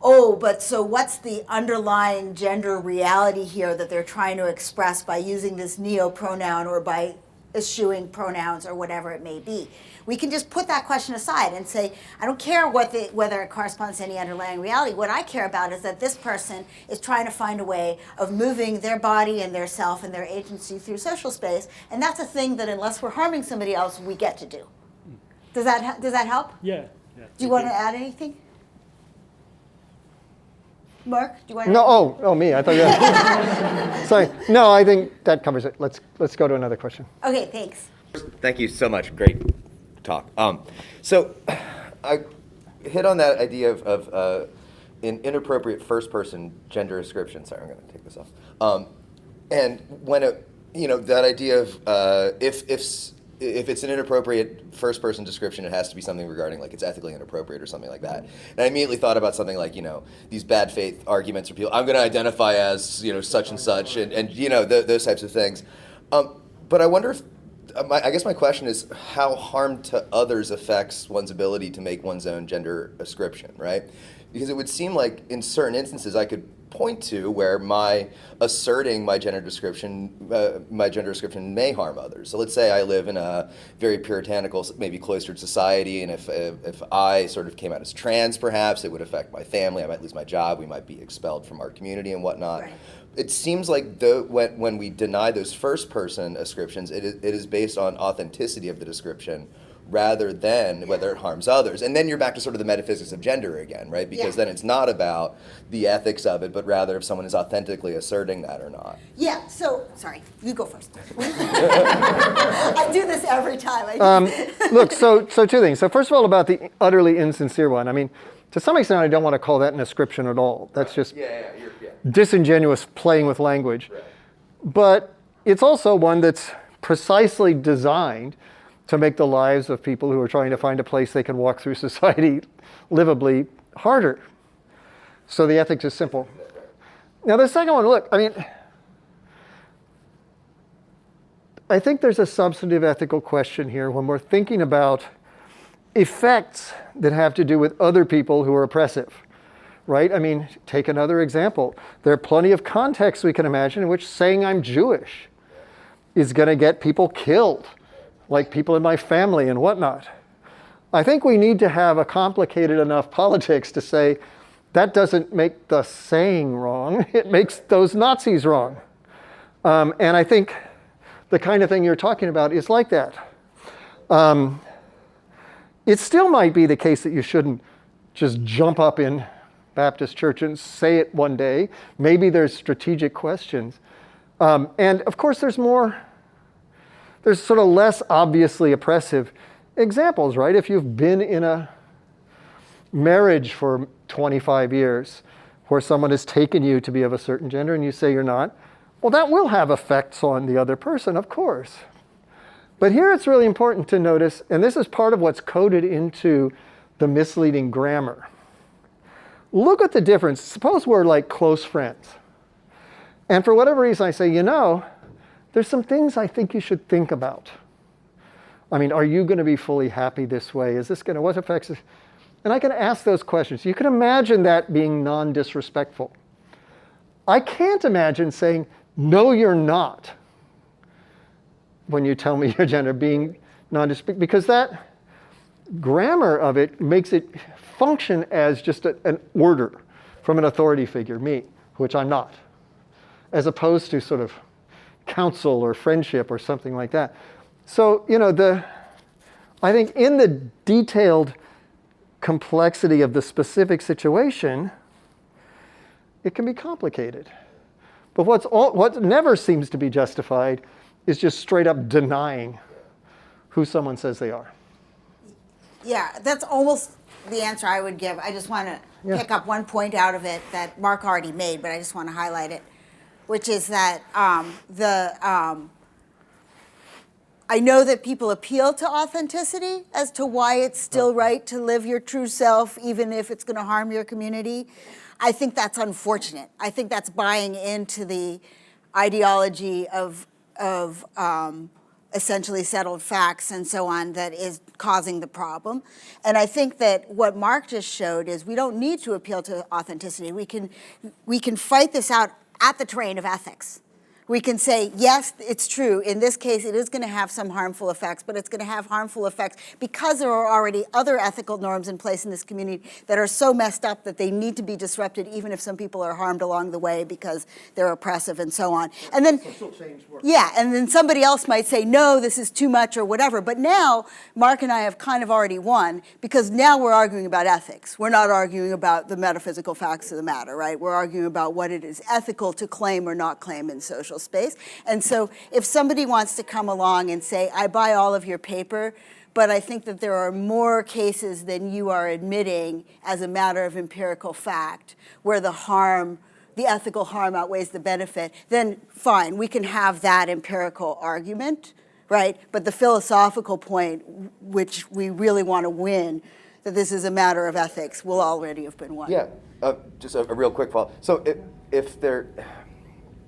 oh, but so what's the underlying gender reality here that they're trying to express by using this neo-pronoun or by eschewing pronouns or whatever it may be? We can just put that question aside and say, I don't care whether it corresponds to any underlying reality. What I care about is that this person is trying to find a way of moving their body and their self and their agency through social space, and that's a thing that unless we're harming somebody else, we get to do. Does that help? Yeah. Do you want to add anything? Mark, do you want to? No, me. I thought you were. Sorry. No, I think that covers it. Let's go to another question. Okay, thanks. Thank you so much. Great talk. So I hit on that idea of an inappropriate first-person gender description. Sorry, I'm going to take this off. And when that idea of if it's an inappropriate first-person description, it has to be something regarding like it's ethically inappropriate or something like that. And I immediately thought about something like these bad faith arguments for people. I'm going to identify as such and such, and those types of things. But I wonder if I guess my question is how harm to others affects one's ability to make one's own gender ascription, right? Because it would seem like in certain instances I could point to where my asserting my gender description may harm others. So let's say I live in a very puritanical, maybe cloistered society, and if I sort of came out as trans, perhaps it would affect my family. I might lose my job. We might be expelled from our community and whatnot. Right. It seems like when we deny those first-person ascriptions, it is based on authenticity of the description rather than whether it harms others. And then you're back to sort of the metaphysics of gender again, right? Because then it's not about the ethics of it, but rather if someone is authentically asserting that or not. Yeah, so, sorry, you go first. I do this every time. Look, so two things. So first of all, about the utterly insincere one. I mean, to some extent, I don't want to call that an ascription at all. That's just disingenuous playing with language. Right. But it's also one that's precisely designed to make the lives of people who are trying to find a place they can walk through society livably harder. So the ethics is simple. Now the second one, look, I mean, I think there's a substantive ethical question here when we're thinking about effects that have to do with other people who are oppressive, right? I mean, take another example. There are plenty of contexts we can imagine in which saying I'm Jewish is going to get people killed, like people in my family and whatnot. I think we need to have a complicated enough politics to say that doesn't make the saying wrong, it makes those Nazis wrong. And I think the kind of thing you're talking about is like that. It still might be the case that you shouldn't just jump up in Baptist church and say it one day. Maybe there's strategic questions. And of course there's sort of less obviously oppressive examples, right? If you've been in a marriage for 25 years where someone has taken you to be of a certain gender and you say you're not, well, that will have effects on the other person, of course. But here it's really important to notice, and this is part of what's coded into the misleading grammar. Look at the difference. Suppose we're like close friends. And for whatever reason I say, there's some things I think you should think about. I mean, are you going to be fully happy this way? Is this going to, what affects this? And I can ask those questions. You can imagine that being non-disrespectful. I can't imagine saying, no, you're not, when you tell me your gender, being non-disrespectful, because that grammar of it makes it function as just an order from an authority figure, me, which I'm not, as opposed to sort of counsel or friendship or something like that. So, I think in the detailed complexity of the specific situation, it can be complicated. But what never seems to be justified is just straight up denying who someone says they are. Yeah, that's almost the answer I would give. I just want to pick up one point out of it that Mark already made, but I just want to highlight it, which is that I know that people appeal to authenticity as to why it's still right to live your true self, even if it's going to harm your community. I think that's unfortunate. I think that's buying into the ideology of essentially settled facts and so on that is causing the problem. And I think that what Mark just showed is we don't need to appeal to authenticity. We can fight this out at the terrain of ethics. We can say, yes, it's true. In this case, it is going to have some harmful effects, but it's going to have harmful effects because there are already other ethical norms in place in this community that are so messed up that they need to be disrupted, even if some people are harmed along the way because they're oppressive and so on. And then, yeah, and then somebody else might say, no, this is too much or whatever. But now, Mark and I have kind of already won because now we're arguing about ethics. We're not arguing about the metaphysical facts of the matter, right? We're arguing about what it is ethical to claim or not claim in social space. And so if somebody wants to come along and say, I buy all of your paper, but I think that there are more cases than you are admitting as a matter of empirical fact where the harm, the ethical harm outweighs the benefit, then fine, we can have that empirical argument, right? But the philosophical point, which we really want to win, that this is a matter of ethics, will already have been won. Yeah, just a real quick follow. So if there,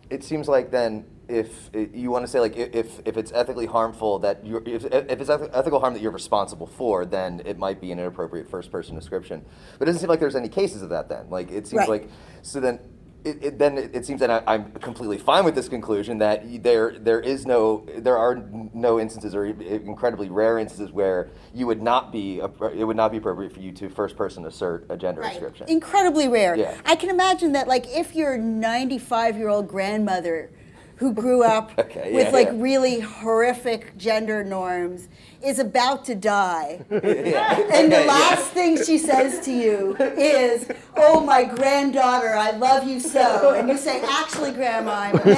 it seems like then if you want to say like if it's ethically harmful that if it's ethical harm that you're responsible for, then it might be an inappropriate first person description. But it doesn't seem like there's any cases of that then. Like it seems Right. like so then. It seems that I'm completely fine with this conclusion that there are no instances or incredibly rare instances where it would not be appropriate for you to first person assert a gender Right. description. Incredibly rare. Yeah. I can imagine that, like, if your 95-year-old grandmother who grew up Okay, with yeah, like yeah. really horrific gender norms is about to die. Yeah. And the Okay, last thing she says to you is, oh, my granddaughter, I love you so. And you say, actually, Grandma, I'm a man.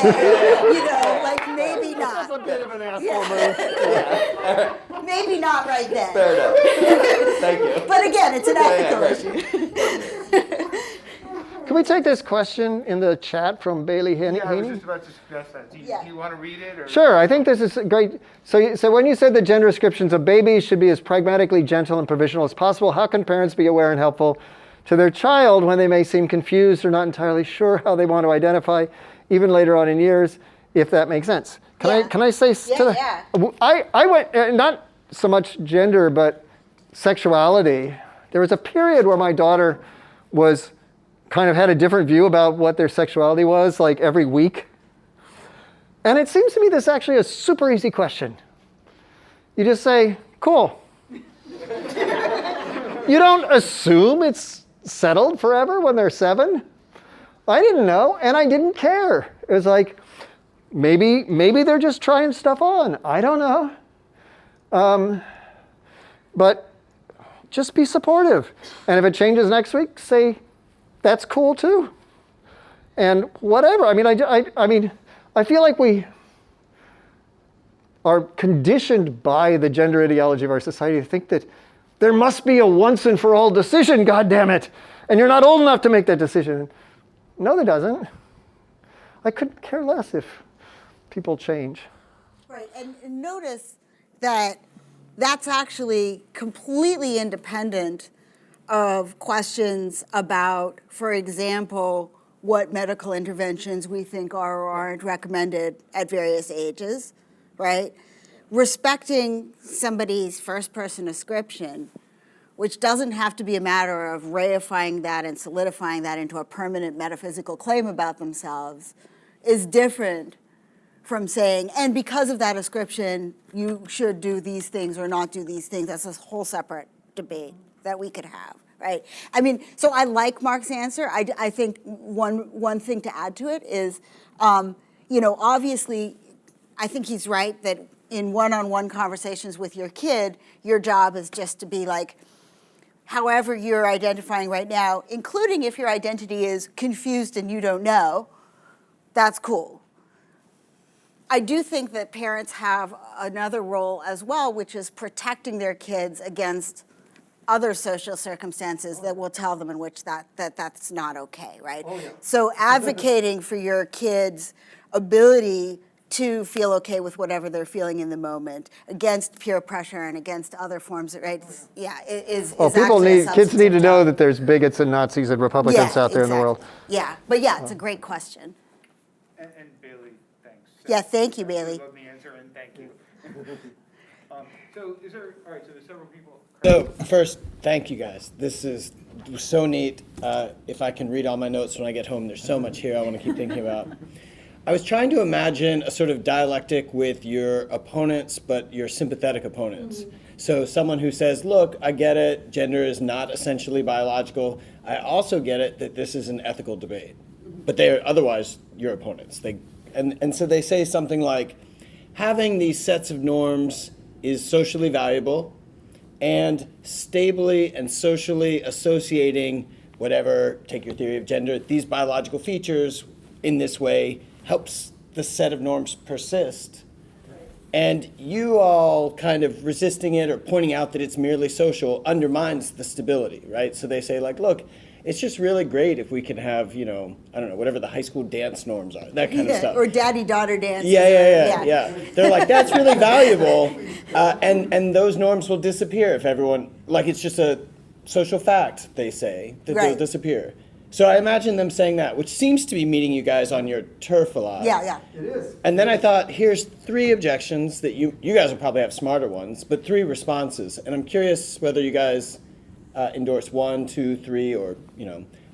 You know, like, maybe That's a not. bit of an asshole move. Maybe not right then. Fair enough. Thank you. But again, it's an ethical right. issue. Can we take this question in the chat from Bailey Haney? Yeah, I was just about to suggest that. Do Yeah. you want to read it? Or? Sure, I think this is great. So when you said the gender descriptions of babies should be as pragmatically gentle and provisional as possible, how can parents be aware and helpful to their child when they may seem confused or not entirely sure how they want to identify, even later on in years, if that makes sense? Can I say to the, Yeah. I went, not so much gender, but sexuality. There was a period where my daughter was kind of had a different view about what their sexuality was, like every week. And it seems to me this is actually a super easy question. You just say, cool. You don't assume it's settled forever when they're 7. I didn't know, and I didn't care. It was like, maybe they're just trying stuff on. I don't know. But just be supportive. And if it changes next week, say, that's cool too. And whatever. I mean, I feel like we are conditioned by the gender ideology of our society to think that there must be a once and for all decision, goddammit, and you're not old enough to make that decision. No, there doesn't. I couldn't care less if people change. Right, and notice that that's actually completely independent of questions about, for example, what medical interventions we think are or aren't recommended at various ages, right? Respecting somebody's first-person description, which doesn't have to be a matter of reifying that and solidifying that into a permanent metaphysical claim about themselves, is different from saying, and because of that description, you should do these things or not do these things. That's a whole separate debate that we could have, right? I mean, so I like Mark's answer. I think one thing to add to it is, obviously, I think he's right that in one-on-one conversations with your kid, your job is just to be like, however you're identifying right now, including if your identity is confused and you don't know, that's cool. I do think that parents have another role as well, which is protecting their kids against other social circumstances that will tell them in which that's not okay, right? Oh, yeah. So advocating for your kids' ability to feel okay with whatever they're feeling in the moment, against peer pressure and against other forms, right? Is kids need to know that there's bigots and Nazis and Republicans out there in the world. Yeah, but yeah, it's a great question. And Bailey, thanks. Yeah, thank you, Bailey. I love the answer, and thank you. So is there, all right, so there's several people. So first, thank you guys. This is so neat. If I can read all my notes when I get home, there's so much here I want to keep thinking about. I was trying to imagine a sort of dialectic with your opponents, but your sympathetic opponents. So someone who says, look, I get it, gender is not essentially biological. I also get it that this is an ethical debate. But they are otherwise your opponents. And so they say something like, having these sets of norms is socially valuable, and stably and socially associating whatever, take your theory of gender, these biological features in this way helps the set of norms persist. And you all kind of resisting it or pointing out that it's merely social undermines the stability, right? So they say like, look, it's just really great if we can have, I don't know, whatever the high school dance norms are, that kind of stuff. Or daddy-daughter dances. Yeah. They're like, that's really valuable, and those norms will disappear if everyone, like it's just a social fact, they say, that they'll Right. disappear. So I imagine them saying that, which seems to be meeting you guys on your turf a lot. Yeah. It is. And then I thought, here's 3 objections that you guys will probably have smarter ones, but 3 responses. And I'm curious whether you guys endorse 1, 2, 3, or,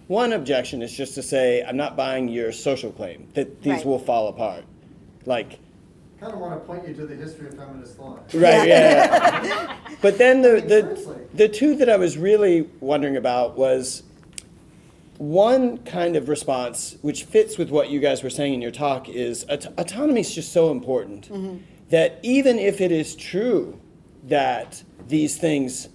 one objection is just to say, I'm not buying your social claim, that these Right. will fall apart. Like, Kind of want to point you to the history of feminist thought. right, Yeah. yeah. But then Seriously. the 2 that I was really wondering about was one kind of response, which fits with what you guys were saying in your talk, is autonomy is just so important that even if it is true that these things,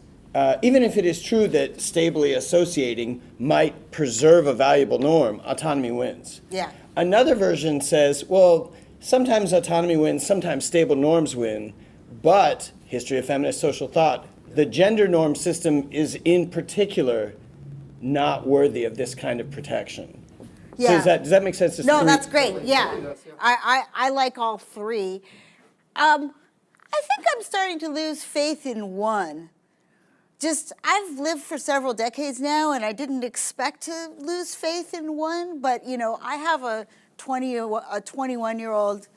even if it is true that stably associating might preserve a valuable norm, autonomy wins. Yeah. Another version says, well, sometimes autonomy wins, sometimes stable norms win, but history of feminist social thought, the gender norm system is in particular not worthy of this kind of protection. Yeah. So does that make sense? Just No, 3 that's great. Yeah. I like all 3. I think I'm starting to lose faith in one. I've lived for several decades now, and I didn't expect to lose faith in one, but, I have a 21-year-old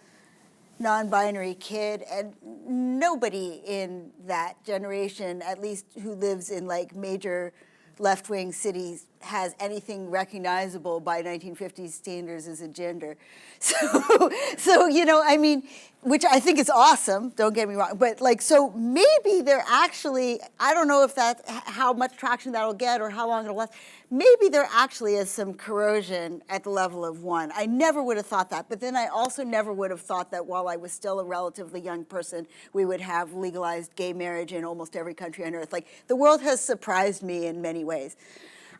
non-binary kid, and nobody in that generation, at least who lives in like major left-wing cities, has anything recognizable by 1950s standards as a gender. So which I think is awesome, don't get me wrong, but so maybe they're actually, I don't know if how much traction that'll get or how long it'll last, maybe there actually is some corrosion at the level of one. I never would have thought that, but then I also never would have thought that while I was still a relatively young person, we would have legalized gay marriage in almost every country on earth. Like, the world has surprised me in many ways.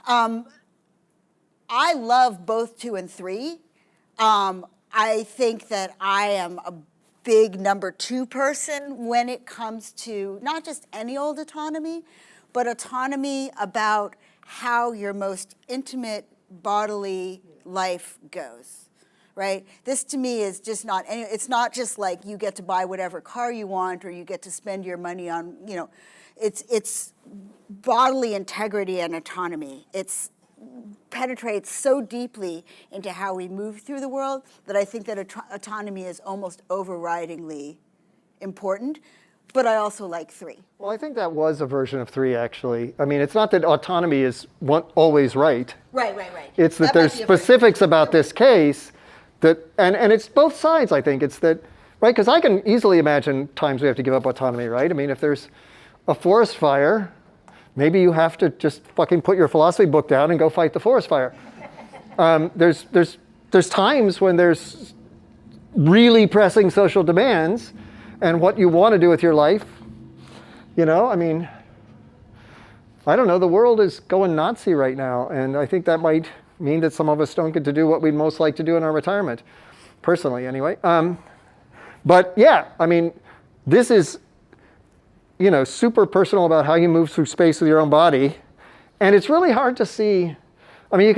I love both 2 and 3. I think that I am a big number 2 person when it comes to not just any old autonomy, but autonomy about how your most intimate bodily life goes, right? This to me is just not, it's not just like you get to buy whatever car you want or you get to spend your money on, it's bodily integrity and autonomy. It's penetrates so deeply into how we move through the world that I think that autonomy is almost overridingly important, but I also like 3. Well, I think that was a version of 3, actually. I mean, it's not that autonomy is always right. Right. It's that That there's might be a version. specifics about this case that, and it's both sides, I think. It's that, right, because I can easily imagine times we have to give up autonomy, right? I mean, if there's a forest fire, maybe you have to just fucking put your philosophy book down and go fight the forest fire. There's times when there's really pressing social demands and what you want to do with your life. I mean, I don't know, the world is going Nazi right now, and I think that might mean that some of us don't get to do what we'd most like to do in our retirement, personally anyway. But yeah, I mean, this is super personal about how you move through space with your own body. And it's really hard to see. I mean,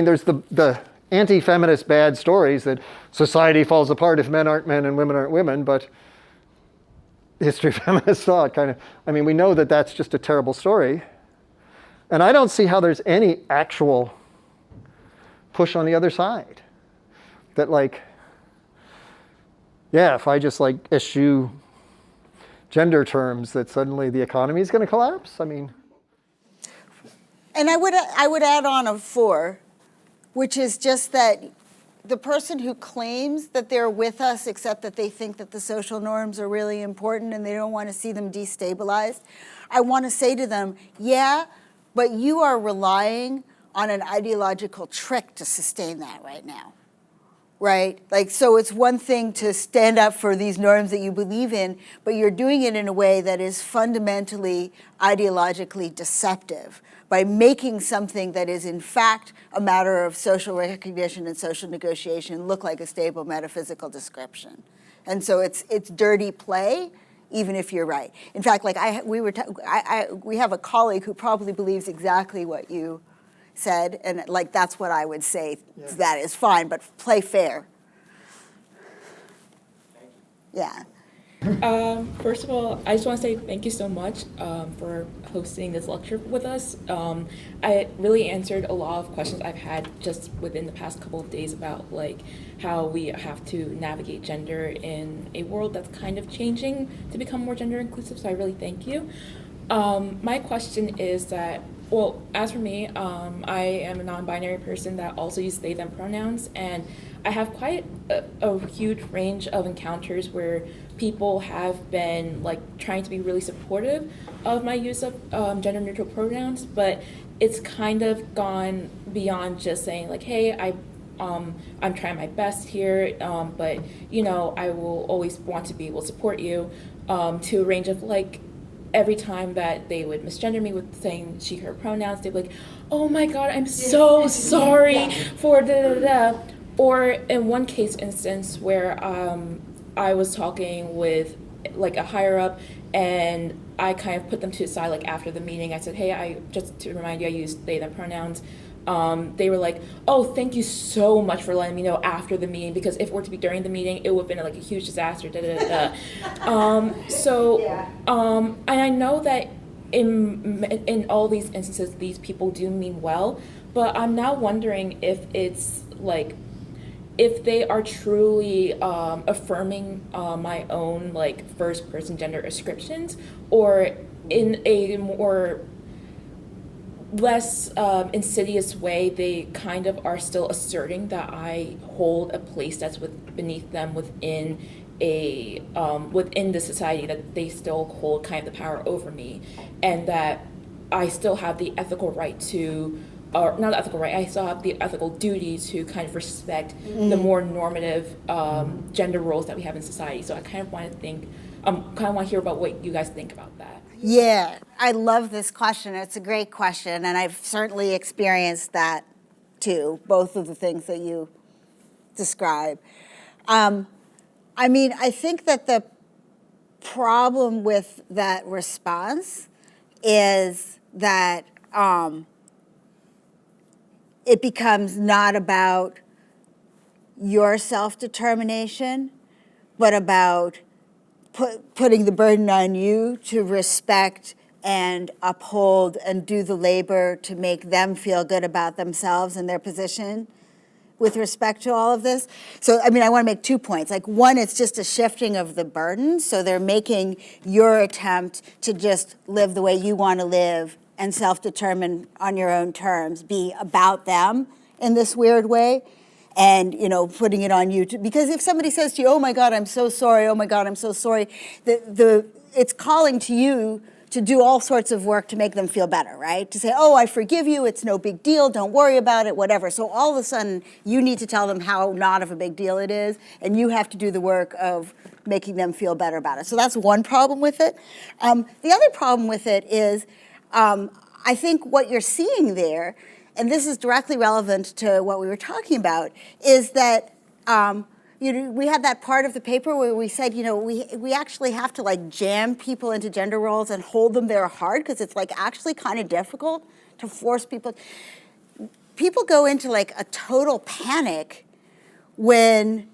there's the anti-feminist bad stories that society falls apart if men aren't men and women aren't women, but history of feminist thought we know that that's just a terrible story. And I don't see how there's any actual push on the other side. That if I just eschew gender terms that suddenly the economy is going to collapse? I mean, And I would add on a 4, which is just that the person who claims that they're with us, except that they think that the social norms are really important and they don't want to see them destabilized, I want to say to them, yeah, but you are relying on an ideological trick to sustain that right now. Right? Like, so it's one thing to stand up for these norms that you believe in, but you're doing it in a way that is fundamentally ideologically deceptive by making something that is in fact a matter of social recognition and social negotiation look like a stable metaphysical description. And so it's dirty play, even if you're right. In fact, like we have a colleague who probably believes exactly what you said, and like that's what I would say. Yeah. That is fine, but play fair. Yeah. First of all, I just want to say thank you so much for hosting this lecture with us. I really answered a lot of questions I've had just within the past couple of days about like how we have to navigate gender in a world that's kind of changing to become more gender inclusive. So I really thank you. My question is that, well, as for me, I am a non-binary person that also uses they, them pronouns, and I have quite a huge range of encounters where people have been like trying to be really supportive of my use of gender-neutral pronouns, but it's kind of gone beyond just saying like, hey, I'm trying my best here, but you know, I will always want to be able to support you, to a range of like, every time that they would misgender me with saying she, her pronouns, they'd be like, oh my God, I'm so sorry for da da da. Or in one case instance where I was talking with like a higher up and I kind of put them to the side like after the meeting. I said, hey, just to remind you, I use they, them pronouns. They were like, oh, thank you so much for letting me know after the meeting, because if it were to be during the meeting, it would have been like a huge disaster, da da da da. And I know that in all these instances, these people do mean well, but I'm now wondering if it's like, if they are truly affirming my own like first person gender ascriptions, or in a more less insidious way, they kind of are still asserting that I hold a place that's beneath them within within the society, that they still hold kind of the power over me, and that I still have the ethical right to, or not the ethical right, I still have the ethical duty to kind of respect the more normative gender roles that we have in society. So I kind of want to hear about what you guys think about that. Yeah, I love this question. It's a great question, and I've certainly experienced that too, both of the things that you describe. I mean, I think that the problem with that response is that it becomes not about your self-determination, but about putting the burden on you to respect and uphold and do the labor to make them feel good about themselves and their position with respect to all of this. So, I mean, I want to make 2 points. Like, one, it's just a shifting of the burden. So they're making your attempt to just live the way you want to live and self-determine on your own terms be about them in this weird way. And, you know, putting it on you because if somebody says to you, oh my God, I'm so sorry, oh my God, I'm so sorry, it's calling to you to do all sorts of work to make them feel better, right? To say, oh, I forgive you, it's no big deal, don't worry about it, whatever. So all of a sudden, you need to tell them how not of a big deal it is, and you have to do the work of making them feel better about it. So that's one problem with it. The other problem with it is, I think what you're seeing there, and this is directly relevant to what we were talking about, is that we had that part of the paper where we said, you know, we actually have to like jam people into gender roles and hold them there hard because it's like actually kind of difficult to force people. People go into like a total panic when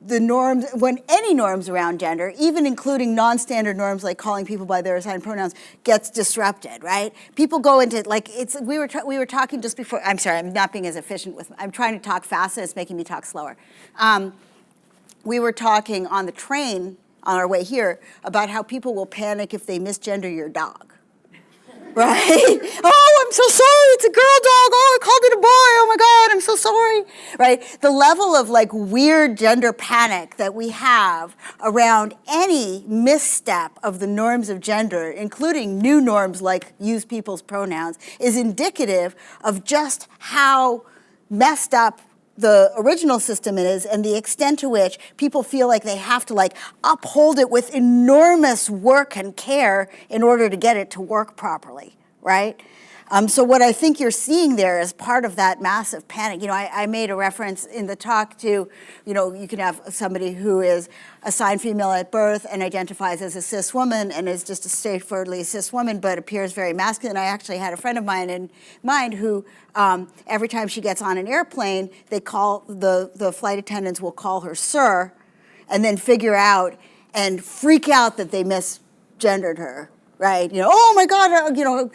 when any norms around gender, even including non-standard norms like calling people by their assigned pronouns, gets disrupted, right? People go into, like, we were talking just before, I'm sorry, I'm not being as efficient I'm trying to talk fast and it's making me talk slower. We were talking on the train on our way here about how people will panic if they misgender your dog. Right? Oh, I'm so sorry, it's a girl dog. Oh, I called it a boy. Oh my God, I'm so sorry. Right? The level of like weird gender panic that we have around any misstep of the norms of gender, including new norms like use people's pronouns, is indicative of just how messed up the original system is and the extent to which people feel like they have to like uphold it with enormous work and care in order to get it to work properly, right? So what I think you're seeing there is part of that massive panic. You know, I made a reference in the talk to, you know, you can have somebody who is assigned female at birth and identifies as a cis woman and is just a straightforwardly cis woman but appears very masculine. I actually had a friend of mine in mind who every time she gets on an airplane, they call, the flight attendants will call her sir and then figure out and freak out that they misgendered her. Right, you know, oh my God, you know,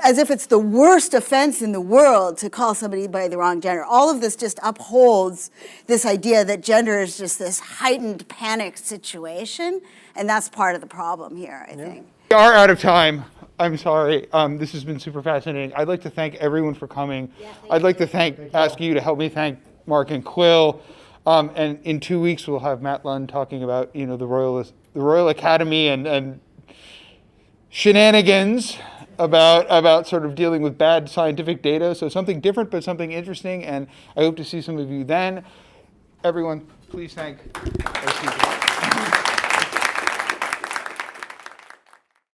as if it's the worst offense in the world to call somebody by the wrong gender. All of this just upholds this idea that gender is just this heightened panic situation, and that's part of the problem here, I think. We are out of time. I'm sorry. This has been super fascinating. I'd like to thank everyone for coming. I'd like to ask you to help me thank Mark and Quill. And in 2 weeks, we'll have Matt Lund talking about, you know, the Royal Academy and shenanigans about sort of dealing with bad scientific data. So something different, but something interesting. And I hope to see some of you then. Everyone, please thank our speakers.